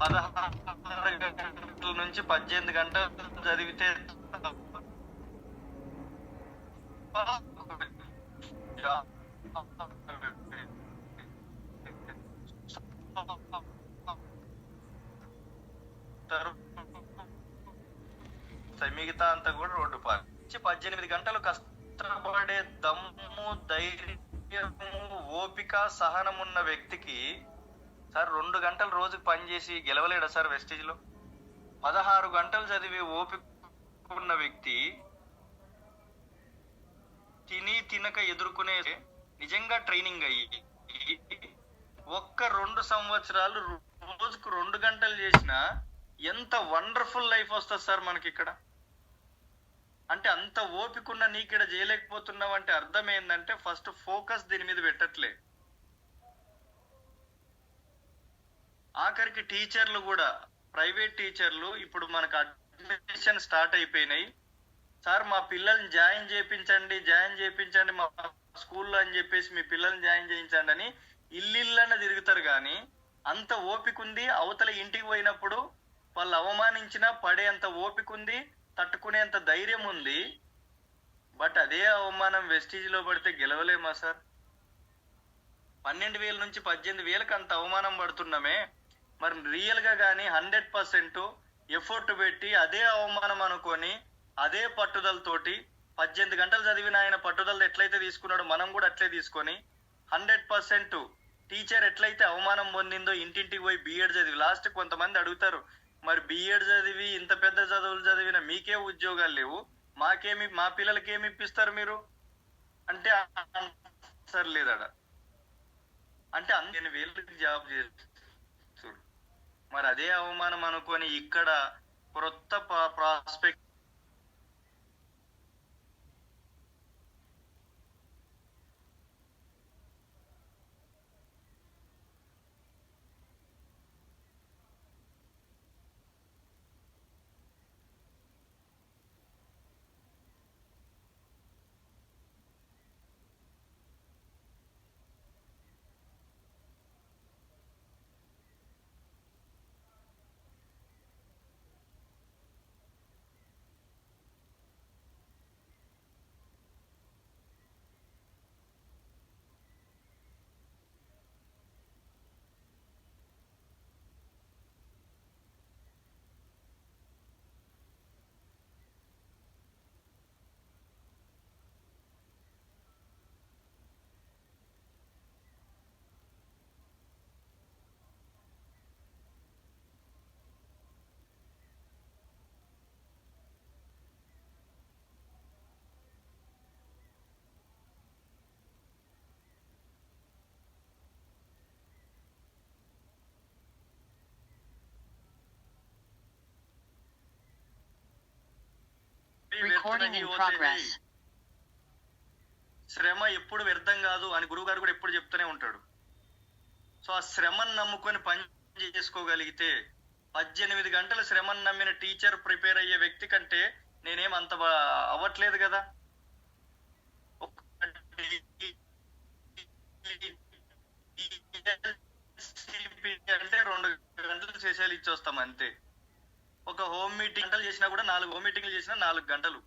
16 గంటల నుంచి 18 గంటలు చదివితే మిగతా అంతా కూడా రోడ్డు పాలు. 18 గంటలు కష్టపడే దమ్ము, ధైర్యము, ఓపిక, సహనం ఉన్న వ్యక్తికి సార్ 2 గంటలు రోజుకి పనిచేసి గెలవలేడా సార్ వెస్టీజ్ లో? 16 గంటలు చదివి ఓపిక ఉన్న వ్యక్తి తిని తినక ఎదుర్కొనే నిజంగా ట్రైనింగ్ అయ్యి ఒక్క 2 సంవత్సరాలు రోజుకు 2 గంటలు చేసినా ఎంత వండర్ఫుల్ లైఫ్ వస్తుంది సార్ మనకి ఇక్కడ. అంటే అంత ఓపిక ఉన్న నీకిడ చేయలేకపోతున్నావు అంటే అర్థం ఏంటంటే, ఫస్ట్ ఫోకస్ దీని మీద పెట్టట్లే. ఆఖరికి టీచర్లు కూడా, ప్రైవేట్ టీచర్లు ఇప్పుడు మనకు అడ్మిషన్ స్టార్ట్ అయిపోయినాయి, సార్ మా పిల్లల్ని జాయిన్ చేయించండి మా స్కూల్లో అని చెప్పేసి మీ పిల్లల్ని జాయిన్ చేయించండి అని ఇల్లిళ్ళన తిరుగుతారు. కానీ అంత ఓపిక ఉంది, అవతల ఇంటికి పోయినప్పుడు వాళ్ళు అవమానించినా పడేంత ఓపిక ఉంది, తట్టుకునేంత ధైర్యం ఉంది. బట్ అదే అవమానం వెస్టీజ్ లో పడితే గెలవలేమా సార్? 12,000 నుంచి 18,000కి అంత అవమానం పడుతున్నామే. మరి రియల్ గా కానీ 100% ఎఫర్ట్ పెట్టి అదే అవమానం అనుకొని అదే పట్టుదలతోటి 18 గంటలు చదివిన ఆయన పట్టుదల ఎట్లయితే తీసుకున్నాడో మనం కూడా అట్లే తీసుకొని 100% టీచర్ ఎట్లయితే అవమానం పొందిందో ఇంటింటికి పోయి బిఎడ్ చదివి, లాస్ట్ కొంతమంది అడుగుతారు, మరి బిఎడ్ చదివి ఇంత పెద్ద చదువులు చదివిన మీకే ఉద్యోగాలు లేవు, మా పిల్లలకి ఏమి ఇప్పిస్తారు మీరు అంటే ఆన్సర్ లేదడ. అంటే 15,000 జాబ్ చేస్తారు. మరి అదే అవమానం అనుకొని ఇక్కడ క్రొత్త ప్రాస్పెక్ట్ Recording in progress. శ్రమ ఎప్పుడు వ్యర్థం కాదు అని గురువు గారు కూడా ఎప్పుడు చెప్తూనే ఉంటాడు. సో ఆ శ్రమను నమ్ముకొని పని చేసుకోగలిగితే 18 గంటల శ్రమను నమ్మిన టీచర్ ప్రిపేర్ అయ్యే వ్యక్తి కంటే నేనేం అంత అవ్వట్లేదు కదా. అంటే 2 గంటలు చేసేయాలి ఇచ్చొస్తాం అంతే. ఒక హోమ్ మీటింగ్ గంటలు చేసినా కూడా 4 హోమ్ మీటింగ్లు చేసినా 4 గంటలు.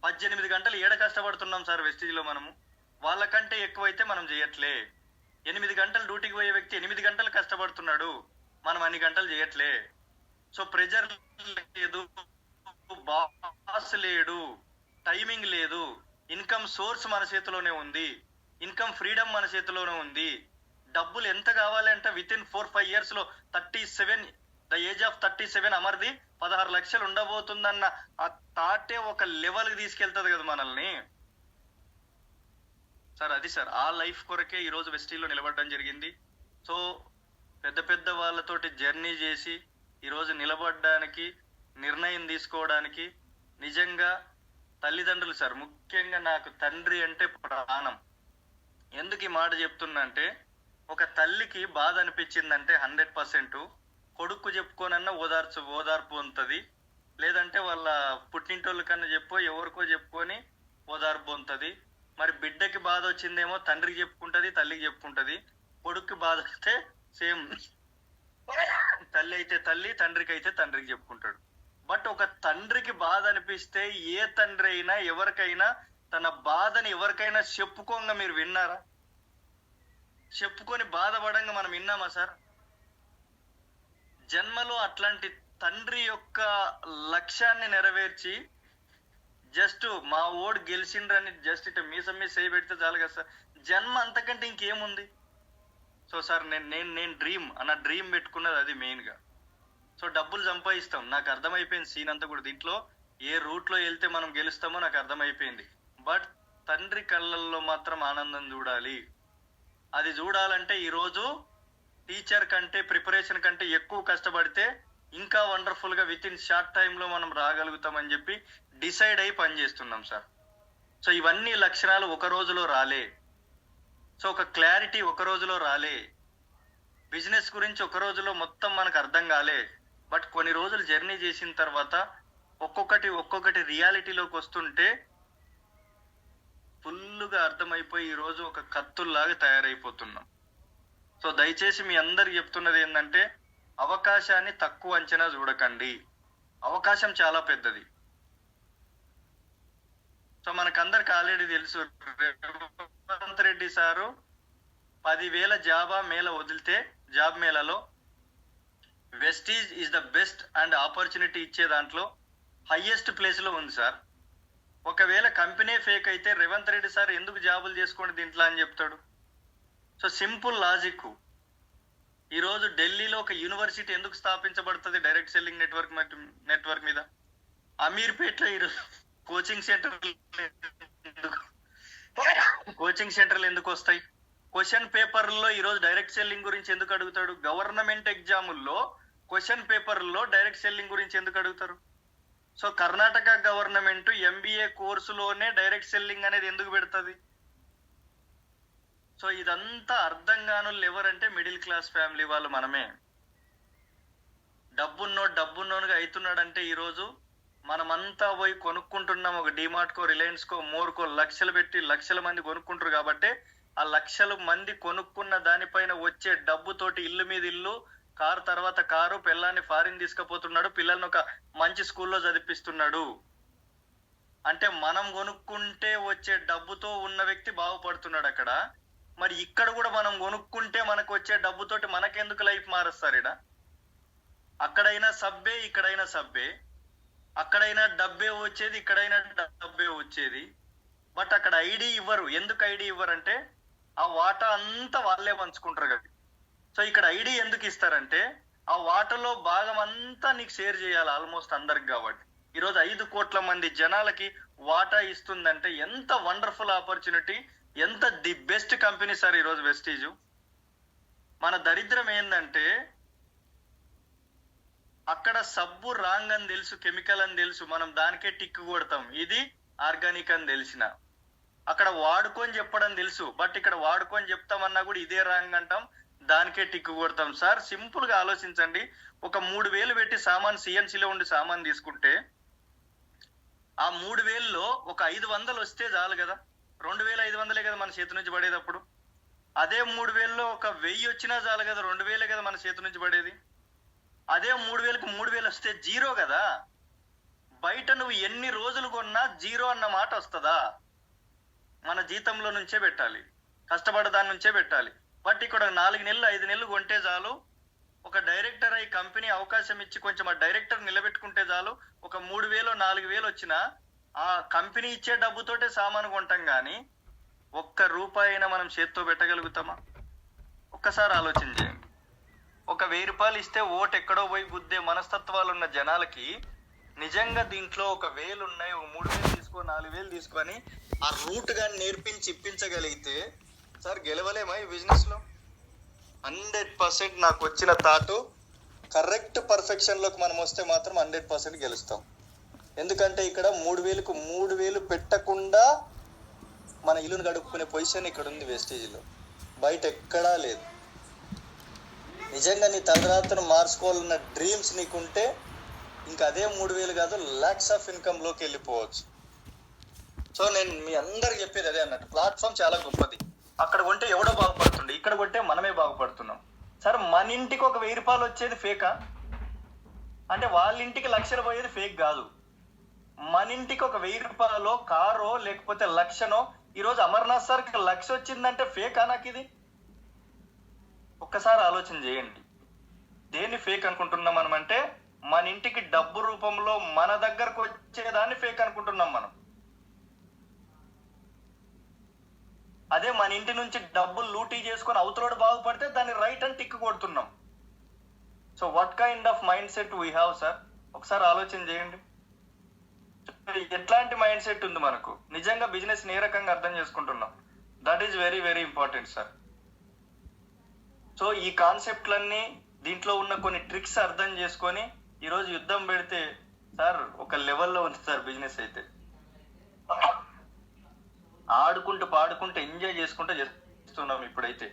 18 గంటలు ఏడ కష్టపడుతున్నాం సార్ వెస్టీజ్ లో మనము. వాళ్ళకంటే ఎక్కువైతే మనం చేయట్లే. 8 గంటలు డ్యూటీకి పోయే వ్యక్తి 8 గంటలు కష్టపడుతున్నాడు, మనం అన్ని గంటలు చేయట్లే. సో ప్రెజర్ లేదు, బాస్ లేడు, టైమింగ్ లేదు, ఇన్కమ్ సోర్స్ మన చేతిలోనే ఉంది, ఇన్కమ్ ఫ్రీడమ్ మన చేతిలోనే ఉంది. డబ్బులు ఎంత కావాలంటే విత్ ఇన్ 4-5 years లో 37 ద ఏజ్ ఆఫ్ 37 అమర్ది 16 లక్షలు ఉండబోతుందన్న ఆ థాటే ఒక లెవెల్కి తీసుకెళ్తుంది కదా మనల్ని సార్. అది సార్ ఆ లైఫ్ కొరకే ఈరోజు వెస్టీలో నిలబడడం జరిగింది. సో పెద్ద పెద్ద వాళ్ళతోటి జర్నీ చేసి ఈరోజు నిలబడడానికి, నిర్ణయం తీసుకోవడానికి నిజంగా తల్లిదండ్రులు సార్, ముఖ్యంగా నాకు తండ్రి అంటే ప్రాణం. ఎందుకు ఈ మాట చెప్తున్నా అంటే, ఒక తల్లికి బాధ అనిపించిందంటే 100% కొడుకు చెప్పుకోనన్నా ఓదార్పు ఉంటుంది, లేదంటే వాళ్ళ పుట్టింటోళ్ళ కన్నా ఎవరికో చెప్పుకొని ఓదార్పు ఉంటుంది. మరి బిడ్డకి బాధ వచ్చిందేమో తండ్రికి చెప్పుకుంటది, తల్లికి చెప్పుకుంటది. కొడుక్కి బాధ వస్తే సేమ్ తల్లి అయితే తల్లి, తండ్రికి అయితే తండ్రికి చెప్పుకుంటాడు. బట్ ఒక తండ్రికి బాధ అనిపిస్తే ఏ తండ్రి అయినా ఎవరికైనా తన బాధని ఎవరికైనా చెప్పుకోంగా మీరు విన్నారా? చెప్పుకొని బాధపడంగా మనం విన్నామా సార్? జన్మలో అట్లాంటి తండ్రి యొక్క లక్ష్యాన్ని నెరవేర్చి జస్ట్ మా ఓడు గెలిచిండ్రని జస్ట్ ఇట్లా మీసమ్మి చేయి పెడితే చాలు కదా సార్. జన్మ అంతకంటే ఇంకేముంది? సో సార్ నేను డ్రీమ్ పెట్టుకున్నది అది మెయిన్ గా. సో డబ్బులు సంపాదిస్తాం, నాకు అర్థమైపోయింది సీన్ అంతా కూడా. దీంట్లో ఏ రూట్ లో వెళ్తే మనం గెలుస్తామో నాకు అర్థమైపోయింది. బట్ తండ్రి కళ్ళల్లో మాత్రం ఆనందం చూడాలి. అది చూడాలంటే ఈరోజు టీచర్ కంటే, ప్రిపరేషన్ కంటే ఎక్కువ కష్టపడితే ఇంకా వండర్ఫుల్ గా విత్ ఇన్ షార్ట్ టైమ్ లో మనం రాగలుగుతామని చెప్పి డిసైడ్ అయి పనిచేస్తున్నాం సార్. సో ఇవన్నీ లక్షణాలు ఒక రోజులో రాలే. సో ఒక క్లారిటీ ఒక రోజులో రాలే. బిజినెస్ గురించి ఒక రోజులో మొత్తం మనకు అర్థం కాలే. బట్ కొన్ని రోజులు జర్నీ చేసిన తర్వాత ఒక్కొక్కటి రియాలిటీలోకి వస్తుంటే ఫుల్గా అర్థమైపోయి ఈరోజు ఒక కత్తుల్లాగా తయారైపోతున్నాం. సో దయచేసి మీ అందరికి చెప్తున్నది ఏంటంటే, అవకాశాన్ని తక్కువ అంచనా చూడకండి. అవకాశం చాలా పెద్దది. సో మనకందరికి ఆల్రెడీ తెలుసు, రేవంత్ రెడ్డి సారు 10,000 జాబా మేళ వదిలితే జాబ్ మేళలో Vestige is the best and opportunity ఇచ్చే దాంట్లో హైయెస్ట్ ప్లేస్ లో ఉంది సార్. ఒకవేళ కంపెనీ ఫేక్ అయితే రేవంత్ రెడ్డి సార్ ఎందుకు జాబులు చేసుకోండి దీంట్లో అని చెప్తాడు? So simple logic. ఈరోజు ఢిల్లీలో ఒక యూనివర్సిటీ ఎందుకు స్థాపించబడుతుంది డైరెక్ట్ సెల్లింగ్ నెట్వర్క్ మీద? అమీర్పేట్లో ఈరోజు కోచింగ్ సెంటర్లు ఎందుకు వస్తాయి? క్వశ్చన్ పేపర్లో ఈరోజు డైరెక్ట్ సెల్లింగ్ గురించి ఎందుకు అడుగుతాడు? గవర్నమెంట్ ఎగ్జాముల్లో క్వశ్చన్ పేపర్లో డైరెక్ట్ సెల్లింగ్ గురించి ఎందుకు అడుగుతారు? సో కర్ణాటక గవర్నమెంట్ MBA కోర్సులోనే డైరెక్ట్ సెల్లింగ్ అనేది ఎందుకు పెడుతుంది? సో ఇదంతా అర్థం కాను ఎవరంటే మిడిల్ క్లాస్ ఫ్యామిలీ వాళ్ళు మనమే. డబ్బున్నోనుగా అవుతున్నాడంటే ఈరోజు మనమంతా పోయి కొనుక్కుంటున్నాం. ఒక డిమార్ట్కో, రిలయన్స్కో, మోర్కో లక్షలు పెట్టి లక్షల మంది కొనుక్కుంటారు కాబట్టి ఆ లక్షల మంది కొనుక్కున్న దానిపైన వచ్చే డబ్బుతోటి ఇల్లు మీద ఇల్లు, కారు తర్వాత కారు, పిల్లాన్ని ఫారిన్ తీసుకుపోతున్నాడు, పిల్లల్ని ఒక మంచి స్కూల్లో చదివిస్తున్నాడు. అంటే మనం కొనుక్కుంటే వచ్చే డబ్బుతో ఉన్న వ్యక్తి బాగుపడుతున్నాడు అక్కడ. మరి ఇక్కడ కూడా మనం కొనుక్కుంటే మనకు వచ్చే డబ్బుతోటి మనకెందుకు లైఫ్ మారుస్తారు? ఇడ అక్కడైనా సబ్బే, ఇక్కడైనా సబ్బే. అక్కడైనా డబ్బే వచ్చేది, ఇక్కడైనా డబ్బే వచ్చేది. బట్ అక్కడ ఐడి ఇవ్వరు. ఎందుకు ఐడి ఇవ్వరు అంటే ఆ వాటా అంతా వాళ్ళే పంచుకుంటారు కదా. సో ఇక్కడ ఐడి ఎందుకు ఇస్తారంటే ఆ వాటాలో భాగం అంతా నీకు షేర్ చేయాలి ఆల్మోస్ట్ అందరికి. కాబట్టి ఈరోజు 5 కోట్ల మంది జనాలకి వాటా ఇస్తుందంటే ఎంత వండర్ఫుల్ ఆపర్చునిటీ, ఎంత ది బెస్ట్ కంపెనీ సార్ ఈరోజు వెస్టీజ్. మన దరిద్రం ఏంటంటే అక్కడ సబ్బు రాంగ్ అని తెలుసు, కెమికల్ అని తెలుసు, మనం దానికే టిక్ కొడతాం. ఇది ఆర్గానిక్ అని తెలిసిన అక్కడ వాడుకొని చెప్పడం తెలుసు, బట్ ఇక్కడ వాడుకొని చెప్తామన్నా కూడా ఇదే రాంగ్ అంటాం, దానికే టిక్ కొడతాం. సార్ సింపుల్ గా ఆలోచించండి. ఒక 3,000 పెట్టి సామాన్ సిఎన్సీలో ఉండి సామాన్ తీసుకుంటే ఆ 3,000లో ఒక 500 వస్తే చాలు కదా, 2,500 కదా మన చేతి నుంచి పడేటప్పుడు. అదే 3,000లో ఒక 1,000 వచ్చినా చాలు కదా, 2,000 కదా మన చేతి నుంచి పడేది. అదే 3,000కు 3,000 వస్తే జీరో కదా. బయట నువ్వు ఎన్ని రోజులు కొన్నా జీరో అన్న మాట వస్తుందా? మన జీతంలో నుంచే పెట్టాలి, కష్టపడే దాని నుంచే పెట్టాలి. బట్ ఇక్కడ 4 నెలలు 5 నెలలు కొంటే చాలు, ఒక డైరెక్టర్ అయి కంపెనీ అవకాశం ఇచ్చి కొంచెం ఆ డైరెక్టర్ నిలబెట్టుకుంటే చాలు, ఒక 3,000 4,000 వచ్చినా ఆ కంపెనీ ఇచ్చే డబ్బుతోటే సామాను కొంటాం. కానీ ₹1 అయినా మనం చేత్తో పెట్టగలుగుతామా? ఒక్కసారి ఆలోచన చేయండి. ఒక ₹1,000 ఇస్తే ఓటు ఎక్కడో పోయి గుద్దే మనస్తత్వాలు ఉన్న జనాలకి నిజంగా దీంట్లో ఒక 1,000 ఉన్నాయి, ఒక 3,000 తీసుకో 4,000 తీసుకొని ఆ రూట్ గాని నేర్పించి ఇప్పించగలిగితే సార్ గెలవలేమా ఈ బిజినెస్ లో? 100% నాకు వచ్చిన థాటు కరెక్ట్ పర్ఫెక్షన్ లోకి మనం వస్తే మాత్రం 100% గెలుస్తాం. ఎందుకంటే ఇక్కడ 3,000కు 3,000 పెట్టకుండా మన ఇల్లును గడుపుకునే పొజిషన్ ఇక్కడ ఉంది వెస్టేజ్లో, బయట ఎక్కడా లేదు. నిజంగా నీ తలరాత్రను మార్చుకోవాలన్న డ్రీమ్స్ నీకుంటే ఇంకా అదే 3,000 కాదు, లాక్స్ ఆఫ్ ఇన్కమ్ లోకి వెళ్ళిపోవచ్చు. సో నేను మీ అందరికి చెప్పేది అదే అన్నట్టు, ప్లాట్ఫామ్ చాలా గొప్పది. అక్కడ కొంటే ఎవడో బాగుపడుతుండే, ఇక్కడ కొంటే మనమే బాగుపడుతున్నాం. సరే మన ఇంటికి ఒక ₹1,000 వచ్చేది ఫేకా? అంటే వాళ్ళ ఇంటికి లక్షలు పోయేది ఫేక్ కాదు. మన ఇంటికి ఒక ₹1,000 కారో లేకపోతే లక్షనో, ఈరోజు అమర్నాథ్ సార్కి 1,00,000 వచ్చిందంటే ఫేకా నాకు ఇది? ఒక్కసారి ఆలోచన చేయండి. దేన్ని ఫేక్ అనుకుంటున్నాం మనం అంటే, మన ఇంటికి డబ్బు రూపంలో మన దగ్గరకు వచ్చేదాన్ని ఫేక్ అనుకుంటున్నాం మనం. అదే మన ఇంటి నుంచి డబ్బులు లూటీ చేసుకొని అవతలోడు బాగుపడితే దాన్ని రైట్ అని టిక్ కొడుతున్నాం. So what kind of mindset we have sir? ఒకసారి ఆలోచన చేయండి. ఎట్లాంటి మైండ్ సెట్ ఉంది మనకు? నిజంగా బిజినెస్ ఏ రకంగా అర్థం చేసుకుంటున్నాం? That is very very important sir. So ఈ కాన్సెప్ట్లన్నీ, దీంట్లో ఉన్న కొన్ని ట్రిక్స్ అర్థం చేసుకొని ఈరోజు యుద్ధం పెడితే సార్ ఒక లెవెల్లో ఉంది సార్ బిజినెస్. అయితే ఆడుకుంటూ పాడుకుంటూ ఎంజాయ్ చేసుకుంటూ చేస్తున్నాం ఇప్పుడైతే.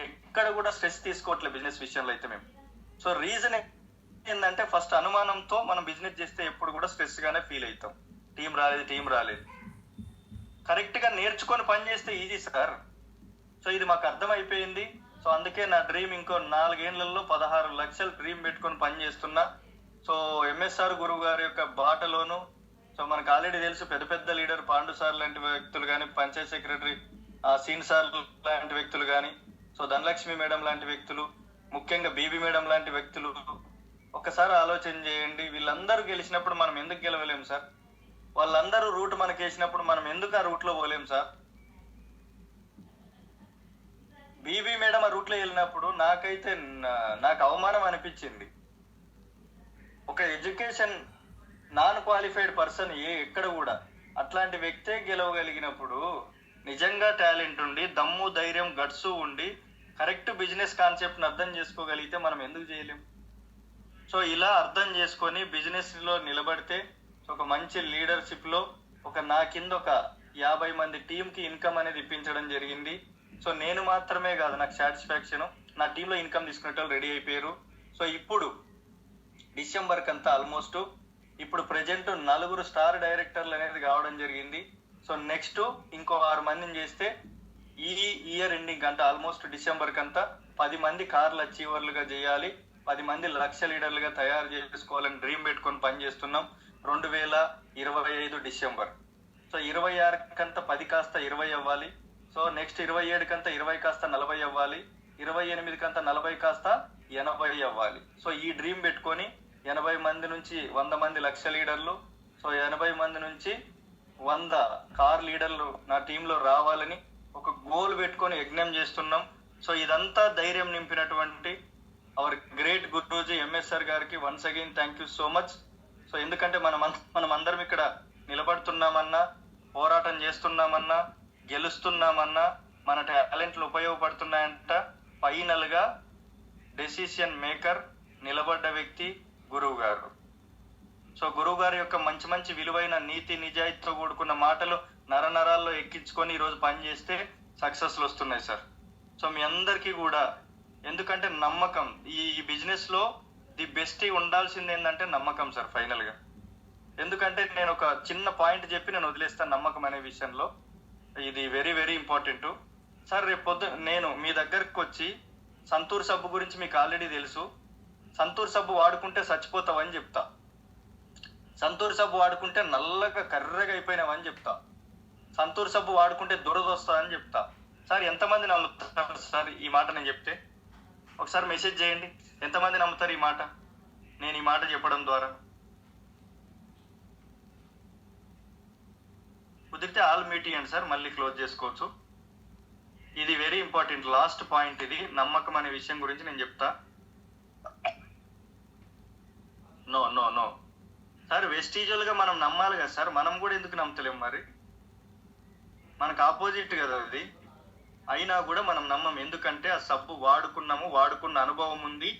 ఎక్కడ కూడా స్ట్రెస్ తీసుకోవట్లేదు బిజినెస్ విషయంలో అయితే మేము. సో రీజన్ ఏంటంటే, ఫస్ట్ అనుమానంతో మనం బిజినెస్ చేస్తే ఎప్పుడు కూడా స్ట్రెస్ గానే ఫీల్ అవుతాం. టీం రాలేదు. కరెక్ట్ గా నేర్చుకొని పని చేస్తే ఈజీ సార్. సో ఇది మాకు అర్థం అయిపోయింది. సో అందుకే నా డ్రీమ్ ఇంకో 4 ఏళ్లలో 16 లక్షలు డ్రీమ్ పెట్టుకొని పని చేస్తున్నా. సో ఎంఎస్ఆర్ గురువు గారి యొక్క బాటలోను, సో మనకు ఆల్రెడీ తెలుసు పెద్ద పెద్ద లీడర్ పాండు సార్ లాంటి వ్యక్తులు కానీ, పంచాయత్ సెక్రటరీ సీన్ సార్ లాంటి వ్యక్తులు కానీ, సో ధనలక్ష్మి మేడం లాంటి వ్యక్తులు, ముఖ్యంగా బీబీ మేడం లాంటి వ్యక్తులు, ఒక్కసారి ఆలోచన చేయండి. వీళ్ళందరూ గెలిచినప్పుడు మనం ఎందుకు గెలవలేం సార్? వాళ్ళందరూ రూట్ మనకి వేసినప్పుడు మనం ఎందుకు ఆ రూట్ లో పోలేం సార్? బీబీ మేడం ఆ రూట్ లో వెళ్ళినప్పుడు నాకు అవమానం అనిపించింది. ఒక ఎడ్యుకేషన్ నాన్ క్వాలిఫైడ్ పర్సన్ ఎక్కడ కూడా అట్లాంటి వ్యక్తే గెలవగలిగినప్పుడు, నిజంగా టాలెంట్ ఉండి దమ్ము ధైర్యం గట్సు ఉండి కరెక్ట్ బిజినెస్ కాన్సెప్ట్ని అర్థం చేసుకోగలిగితే మనం ఎందుకు చేయలేం? సో ఇలా అర్థం చేసుకొని బిజినెస్ లో నిలబడితే, ఒక మంచి లీడర్షిప్ లో నా కింద ఒక 50 మంది టీంకి ఇన్కమ్ అనేది ఇప్పించడం జరిగింది. సో నేను మాత్రమే కాదు, నాకు సాటిస్ఫాక్షన్, నా టీంలో ఇన్కమ్ తీసుకునే వాళ్ళు రెడీ అయిపోయారు. సో ఇప్పుడు డిసెంబర్ కంతా ఆల్మోస్ట్ ఇప్పుడు ప్రెజెంట్ 4 స్టార్ డైరెక్టర్లు అనేది కావడం జరిగింది. సో నెక్స్ట్ ఇంకో 6 మందిని చేస్తే ఈ ఇయర్ ఎండింగ్ అంతా ఆల్మోస్ట్ డిసెంబర్ కంతా 10 మంది కార్లు అచీవర్లుగా చేయాలి, 10 మంది లక్ష లీడర్లుగా తయారు చేసుకోవాలని డ్రీమ్ పెట్టుకొని పనిచేస్తున్నాం. 2025 డిసెంబర్. సో 26 కంతా 10 కాస్త 20 అవ్వాలి. సో నెక్స్ట్ 27 కంతా 20 కాస్త 40 అవ్వాలి. 28 కంతా 40 కాస్త 80 అవ్వాలి. సో ఈ డ్రీమ్ పెట్టుకొని 80 మంది నుంచి 100 మంది లక్ష లీడర్లు, సో 80 మంది నుంచి 100 కార్ లీడర్లు నా టీంలో రావాలని ఒక గోల్ పెట్టుకొని యజ్ఞం చేస్తున్నాం. సో ఇదంతా ధైర్యం నింపినటువంటి అవర్ గ్రేట్ గురూజీ ఎంఎస్ఆర్ గారికి once again thank you so much. So ఎందుకంటే మనం అందరం ఇక్కడ నిలబడుతున్నామన్నా, పోరాటం చేస్తున్నామన్నా, గెలుస్తున్నామన్నా, మన టాలెంట్లు ఉపయోగపడుతున్నాయంట. ఫైనల్ గా డెసిషన్ మేకర్ నిలబడ్డ వ్యక్తి గురువు గారు. సో గురువు గారి యొక్క మంచి మంచి విలువైన నీతి నిజాయితీతో కూడుకున్న మాటలు నరాల్లో ఎక్కించుకొని ఈరోజు పని చేస్తే సక్సెస్లు వస్తున్నాయి సార్. సో మీ అందరికీ కూడా, ఎందుకంటే నమ్మకం, ఈ బిజినెస్ లో ది బెస్ట్ ఉండాల్సింది ఏంటంటే నమ్మకం సార్ ఫైనల్ గా. ఎందుకంటే నేను ఒక చిన్న పాయింట్ చెప్పి నేను వదిలేస్తాను నమ్మకం అనే విషయంలో. ఇది వెరీ వెరీ ఇంపార్టెంట్ సార్. రేపు నేను మీ దగ్గరకు వచ్చి సంతూర్ సబ్బు గురించి మీకు ఆల్రెడీ తెలుసు, సంతూర్ సబ్బు వాడుకుంటే చచ్చిపోతావని చెప్తా, సంతూర్ సబ్బు వాడుకుంటే నల్లగా కర్రగా అయిపోయినావని చెప్తా, సంతూర్ సబ్బు వాడుకుంటే దురద వస్తుందని చెప్తా. సార్ ఎంతమంది నమ్ముతారు సార్ ఈ మాట నేను చెప్తే? ఒకసారి మెసేజ్ చేయండి, ఎంతమంది నమ్ముతారు ఈ మాట, నేను ఈ మాట చెప్పడం ద్వారా? కుదిరితే ఆల్ మీట్ ఇవ్వండి సార్, మళ్ళీ క్లోజ్ చేసుకోవచ్చు. ఇది వెరీ ఇంపార్టెంట్ లాస్ట్ పాయింట్. ఇది నమ్మకం అనే విషయం గురించి నేను చెప్తా. నో నో నో సార్, వెస్టీజువల్ గా మనం నమ్మాలి కదా సార్, మనం కూడా ఎందుకు నమ్ముతలేం మరి? మనకు ఆపోజిట్ కదా అది. అయినా కూడా మనం నమ్మం, ఎందుకంటే ఆ సబ్బు వాడుకున్నాము, వాడుకున్న అనుభవం ఉంది.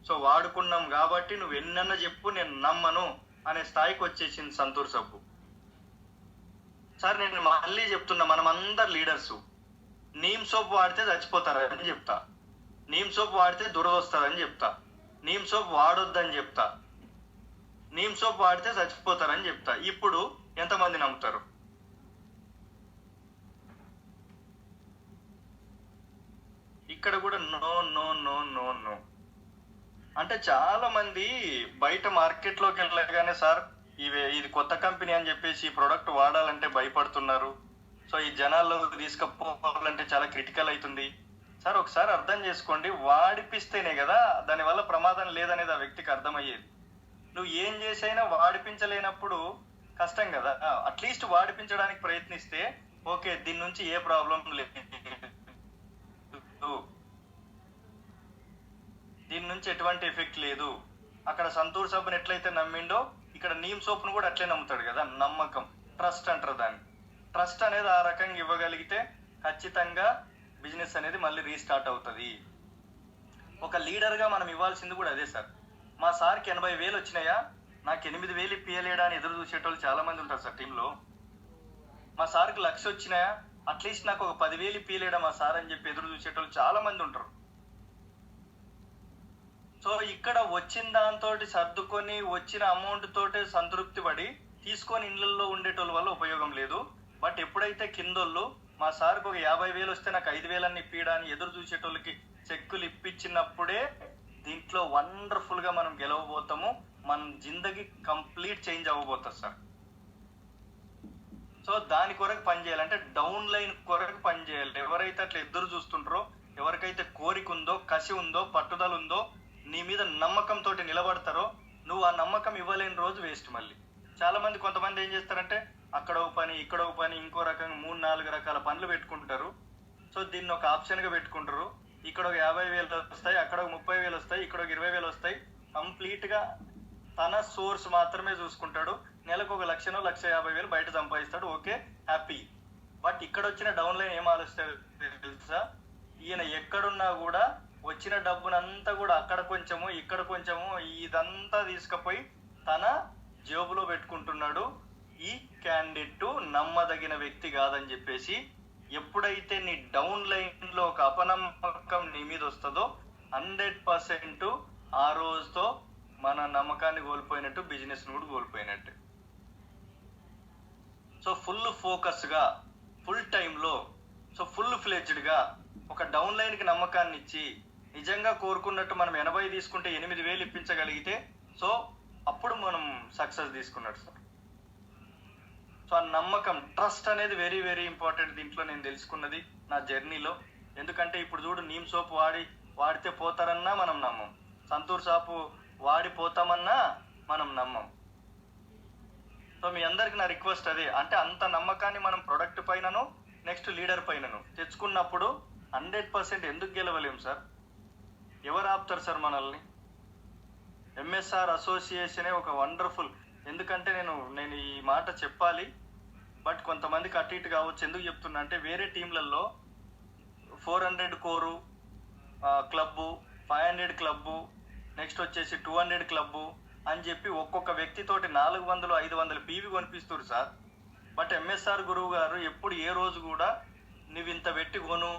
సో వాడుకున్నాం కాబట్టి నువ్వు ఎన్నన్నా చెప్పు నేను నమ్మను అనే స్థాయికి వచ్చేసింది సంతూర్ సబ్బు. సార్ నేను మళ్ళీ చెప్తున్నా, మనం అందరు లీడర్స్ నీమ్ సోప్ వాడితే చచ్చిపోతారని చెప్తా, నీమ్ సోప్ వాడితే దురదొస్తుందని చెప్తా, నీమ్ సోప్ వాడొద్దని చెప్తా, నీమ్ సోప్ వాడితే చచ్చిపోతారని చెప్తా. ఇప్పుడు ఎంతమంది నమ్ముతారు? ఇక్కడ కూడా no no no no no అంటే చాలా మంది బయట మార్కెట్ లోకి వెళ్ళగానే సార్ ఇది కొత్త కంపెనీ అని చెప్పేసి ఈ ప్రోడక్ట్ వాడాలంటే భయపడుతున్నారు. సో ఈ జనాల్లోకి తీసుకుపోవాలంటే చాలా క్రిటికల్ అవుతుంది సార్. ఒకసారి అర్థం చేసుకోండి, వాడిపిస్తేనే కదా దానివల్ల ప్రమాదం లేదనేది ఆ వ్యక్తికి అర్థమయ్యేది. నువ్వు ఏం చేసైనా వాడిపించలేనప్పుడు కష్టం కదా. అట్లీస్ట్ వాడిపించడానికి ప్రయత్నిస్తే ఓకే, దీని నుంచి ఏ ప్రాబ్లం లేదు, దీని నుంచి ఎటువంటి ఎఫెక్ట్ లేదు. అక్కడ సంతూర్ సబ్బుని ఎట్లయితే నమ్మిండో ఇక్కడ నీమ్ సోప్ను కూడా అట్లే నమ్ముతాడు కదా. నమ్మకం, ట్రస్ట్ అంటారు దాన్ని. ట్రస్ట్ అనేది ఆ రకంగా ఇవ్వగలిగితే ఖచ్చితంగా బిజినెస్ అనేది మళ్ళీ రీస్టార్ట్ అవుతుంది. ఒక లీడర్గా మనం ఇవ్వాల్సింది కూడా అదే సార్. మా సార్కి 80,000 వచ్చినాయా, నాకు 8,000 ఇప్పియలేడా అని ఎదురు చూసేటోళ్ళు చాలా మంది ఉంటారు సార్ టీంలో. మా సార్కి 1,00,000 వచ్చినాయా, అట్లీస్ట్ నాకు ఒక 10,000 ఇప్పియలేడా మా సార్ అని చెప్పి ఎదురు చూసేటోళ్ళు చాలా మంది ఉంటారు. సో ఇక్కడ వచ్చిన దాంతో సర్దుకొని వచ్చిన అమౌంట్ తోటే సంతృప్తి పడి తీసుకొని ఇళ్లలో ఉండేటోళ్ళ వల్ల ఉపయోగం లేదు. బట్ ఎప్పుడైతే కిందోళ్ళు మా సార్కి ఒక 50,000 వస్తే నాకు 5,000 ఇప్పియడానికి ఎదురు చూసేటోళ్ళకి చెక్కులు ఇప్పించినప్పుడే దీంట్లో వండర్ఫుల్ గా మనం గెలవబోతాము. మన జిందగీ కంప్లీట్ చేంజ్ అవ్వబోతుంది సార్. సో దాని కొరకు పని చేయాలంటే డౌన్ లైన్ కొరకు పని చేయాలి. ఎవరైతే అట్లా ఎదురు చూస్తుంటారో, ఎవరికైతే కోరిక ఉందో, కసి ఉందో, పట్టుదల ఉందో, నీ మీద నమ్మకంతో నిలబడతారో, నువ్వు ఆ నమ్మకం ఇవ్వలేని రోజు వేస్ట్. మళ్ళీ చాలా మంది కొంతమంది ఏం చేస్తారంటే అక్కడ ఒక పని, ఇక్కడ ఒక పని, ఇంకో రకంగా 3-4 రకాల పనులు పెట్టుకుంటారు. సో దీన్ని ఒక ఆప్షన్ గా పెట్టుకుంటారు. ఇక్కడ ఒక 50,000 వస్తాయి, అక్కడ ఒక 30,000 వస్తాయి, ఇక్కడ ఒక 20,000 వస్తాయి. కంప్లీట్ గా తన సోర్స్ మాత్రమే చూసుకుంటాడు. నెలకు ఒక 1,00,000 1,50,000 బయట సంపాదిస్తాడు. Okay, happy. బట్ ఇక్కడ వచ్చిన డౌన్ లైన్ ఏం ఆలోచిస్తాడు తెలుసా? ఈయన ఎక్కడున్నా కూడా వచ్చిన డబ్బునంతా కూడా అక్కడ కొంచెము, ఇక్కడ కొంచెము, ఇదంతా తీసుకుపోయి తన జేబులో పెట్టుకుంటున్నాడు. ఈ క్యాండిడేట్ నమ్మదగిన వ్యక్తి కాదని చెప్పేసి ఎప్పుడైతే నీ డౌన్ లైన్ లో ఒక అపనమ్మకం నీ మీద వస్తుందో 100% ఆ రోజుతో మన నమ్మకాన్ని కోల్పోయినట్టు, బిజినెస్ ను కూడా కోల్పోయినట్టు. సో ఫుల్ ఫోకస్ గా, ఫుల్ టైంలో, సో ఫుల్ ఫ్లెడ్జ్డ్ గా ఒక డౌన్ లైన్ కి నమ్మకాన్ని ఇచ్చి నిజంగా కోరుకున్నట్టు మనం 80 తీసుకుంటే 8,000 ఇప్పించగలిగితే సో అప్పుడు మనం సక్సెస్ తీసుకున్నట్టు సార్. సో ఆ నమ్మకం, ట్రస్ట్ అనేది వెరీ వెరీ ఇంపార్టెంట్ దీంట్లో నేను తెలుసుకున్నది నా జర్నీలో. ఎందుకంటే ఇప్పుడు చూడు, నీమ్ సోప్ వాడితే పోతారన్నా మనం నమ్మం, సంతూర్ సోపు వాడిపోతామన్నా మనం నమ్మం. సో మీ అందరికి నా రిక్వెస్ట్ అదే, అంటే అంత నమ్మకాన్ని మనం ప్రొడక్ట్ పైనను నెక్స్ట్ లీడర్ పైనను తెచ్చుకున్నప్పుడు 100% ఎందుకు గెలవలేం సార్? ఎవరు ఆపుతారు సార్ మనల్ని? ఎంఎస్ఆర్ అసోసియేషనే ఒక వండర్ఫుల్. ఎందుకంటే నేను ఈ మాట చెప్పాలి, బట్ కొంతమందికి అటు ఇటు కావచ్చు. ఎందుకు చెప్తున్నా అంటే వేరే టీంలలో 400 కోరు క్లబ్బు, 500 క్లబ్బు, నెక్స్ట్ వచ్చేసి 200 క్లబ్బు, అని చెప్పి ఒక్కొక్క వ్యక్తితోటి 400 500 పీవీ కొనిపిస్తారు సార్. బట్ ఎంఎస్ఆర్ గురువు గారు ఎప్పుడు ఏ రోజు కూడా నువ్వు ఇంత పెట్టి కొను,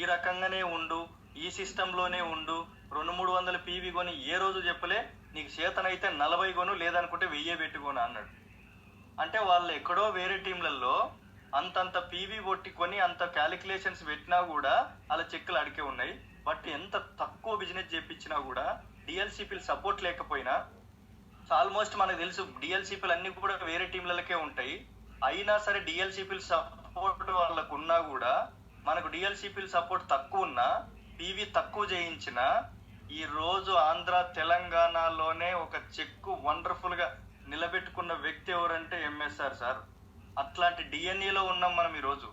ఈ రకంగానే ఉండు, ఈ సిస్టంలోనే ఉండు, 200-300 పీవీ కొని ఏ రోజు చెప్పలే. నీకు చేతనైతే 40 కొను, లేదనుకుంటే 1000 పెట్టుకోను అన్నాడు. అంటే వాళ్ళు ఎక్కడో వేరే టీంలలో అంతంత పీవీ కొట్టుకొని అంత క్యాలిక్యులేషన్స్ పెట్టినా కూడా అలా చెక్కులు అడికే ఉన్నాయి. బట్ ఎంత తక్కువ బిజినెస్ చేపించినా కూడా డిఎల్సిపిలు సపోర్ట్ లేకపోయినా, ఆల్మోస్ట్ మనకు తెలుసు డిఎల్సిపిలు అన్ని కూడా వేరే టీంలకే ఉంటాయి. అయినా సరే డిఎల్సిపిలు సపోర్ట్ వాళ్ళకు ఉన్నా కూడా, మనకు డిఎల్సిపిలు సపోర్ట్ తక్కువ ఉన్నా, పీవీ తక్కువ చేయించిన, ఈ రోజు ఆంధ్ర తెలంగాణలోనే ఒక చెక్కు వండర్ఫుల్ గా నిలబెట్టుకున్న వ్యక్తి ఎవరంటే ఎంఎస్ఆర్ సార్. అట్లాంటి డిఎన్ఏలో ఉన్నాం మనం ఈరోజు.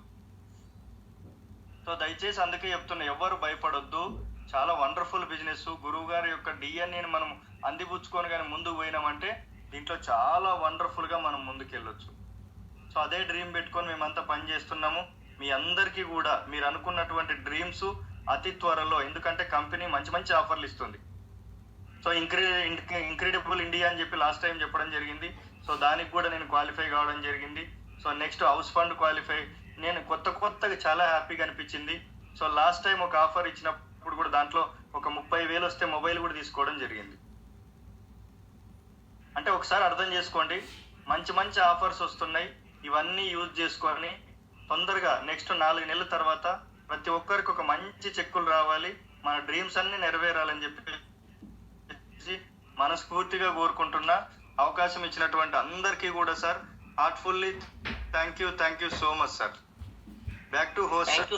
సో దయచేసి అందుకే చెప్తున్నా, ఎవరు భయపడొద్దు. చాలా వండర్ఫుల్ బిజినెస్. గురువు గారి యొక్క డిఎన్ఏని మనం అందిపుచ్చుకొని కానీ ముందుకు పోయినామంటే దీంట్లో చాలా వండర్ఫుల్ గా మనం ముందుకు వెళ్ళొచ్చు. సో అదే డ్రీమ్ పెట్టుకొని మేమంతా పని చేస్తున్నాము. మీ అందరికీ కూడా మీరు అనుకున్నటువంటి డ్రీమ్స్ అతి త్వరలో, ఎందుకంటే కంపెనీ మంచి మంచి ఆఫర్లు ఇస్తుంది. సో ఇంక్రెడిబుల్ ఇండియా అని చెప్పి లాస్ట్ టైం చెప్పడం జరిగింది. సో దానికి కూడా నేను క్వాలిఫై కావడం జరిగింది. So next house fund qualify, నేను కొత్తగా చాలా హ్యాపీగా అనిపించింది. సో లాస్ట్ టైం ఒక ఆఫర్ ఇచ్చినప్పుడు కూడా దాంట్లో ఒక 30,000 వస్తే మొబైల్ కూడా తీసుకోవడం జరిగింది. అంటే ఒకసారి అర్థం చేసుకోండి, మంచి మంచి ఆఫర్స్ వస్తున్నాయి. ఇవన్నీ యూజ్ చేసుకొని తొందరగా నెక్స్ట్ 4 నెలల తర్వాత ప్రతి ఒక్కరికి ఒక మంచి చెక్కులు రావాలి, మన డ్రీమ్స్ అన్ని నెరవేరాలని చెప్పి మనస్ఫూర్తిగా కోరుకుంటున్నా. అవకాశం ఇచ్చినటువంటి అందరికీ కూడా sir heartfully thank you so much sir. Back to host.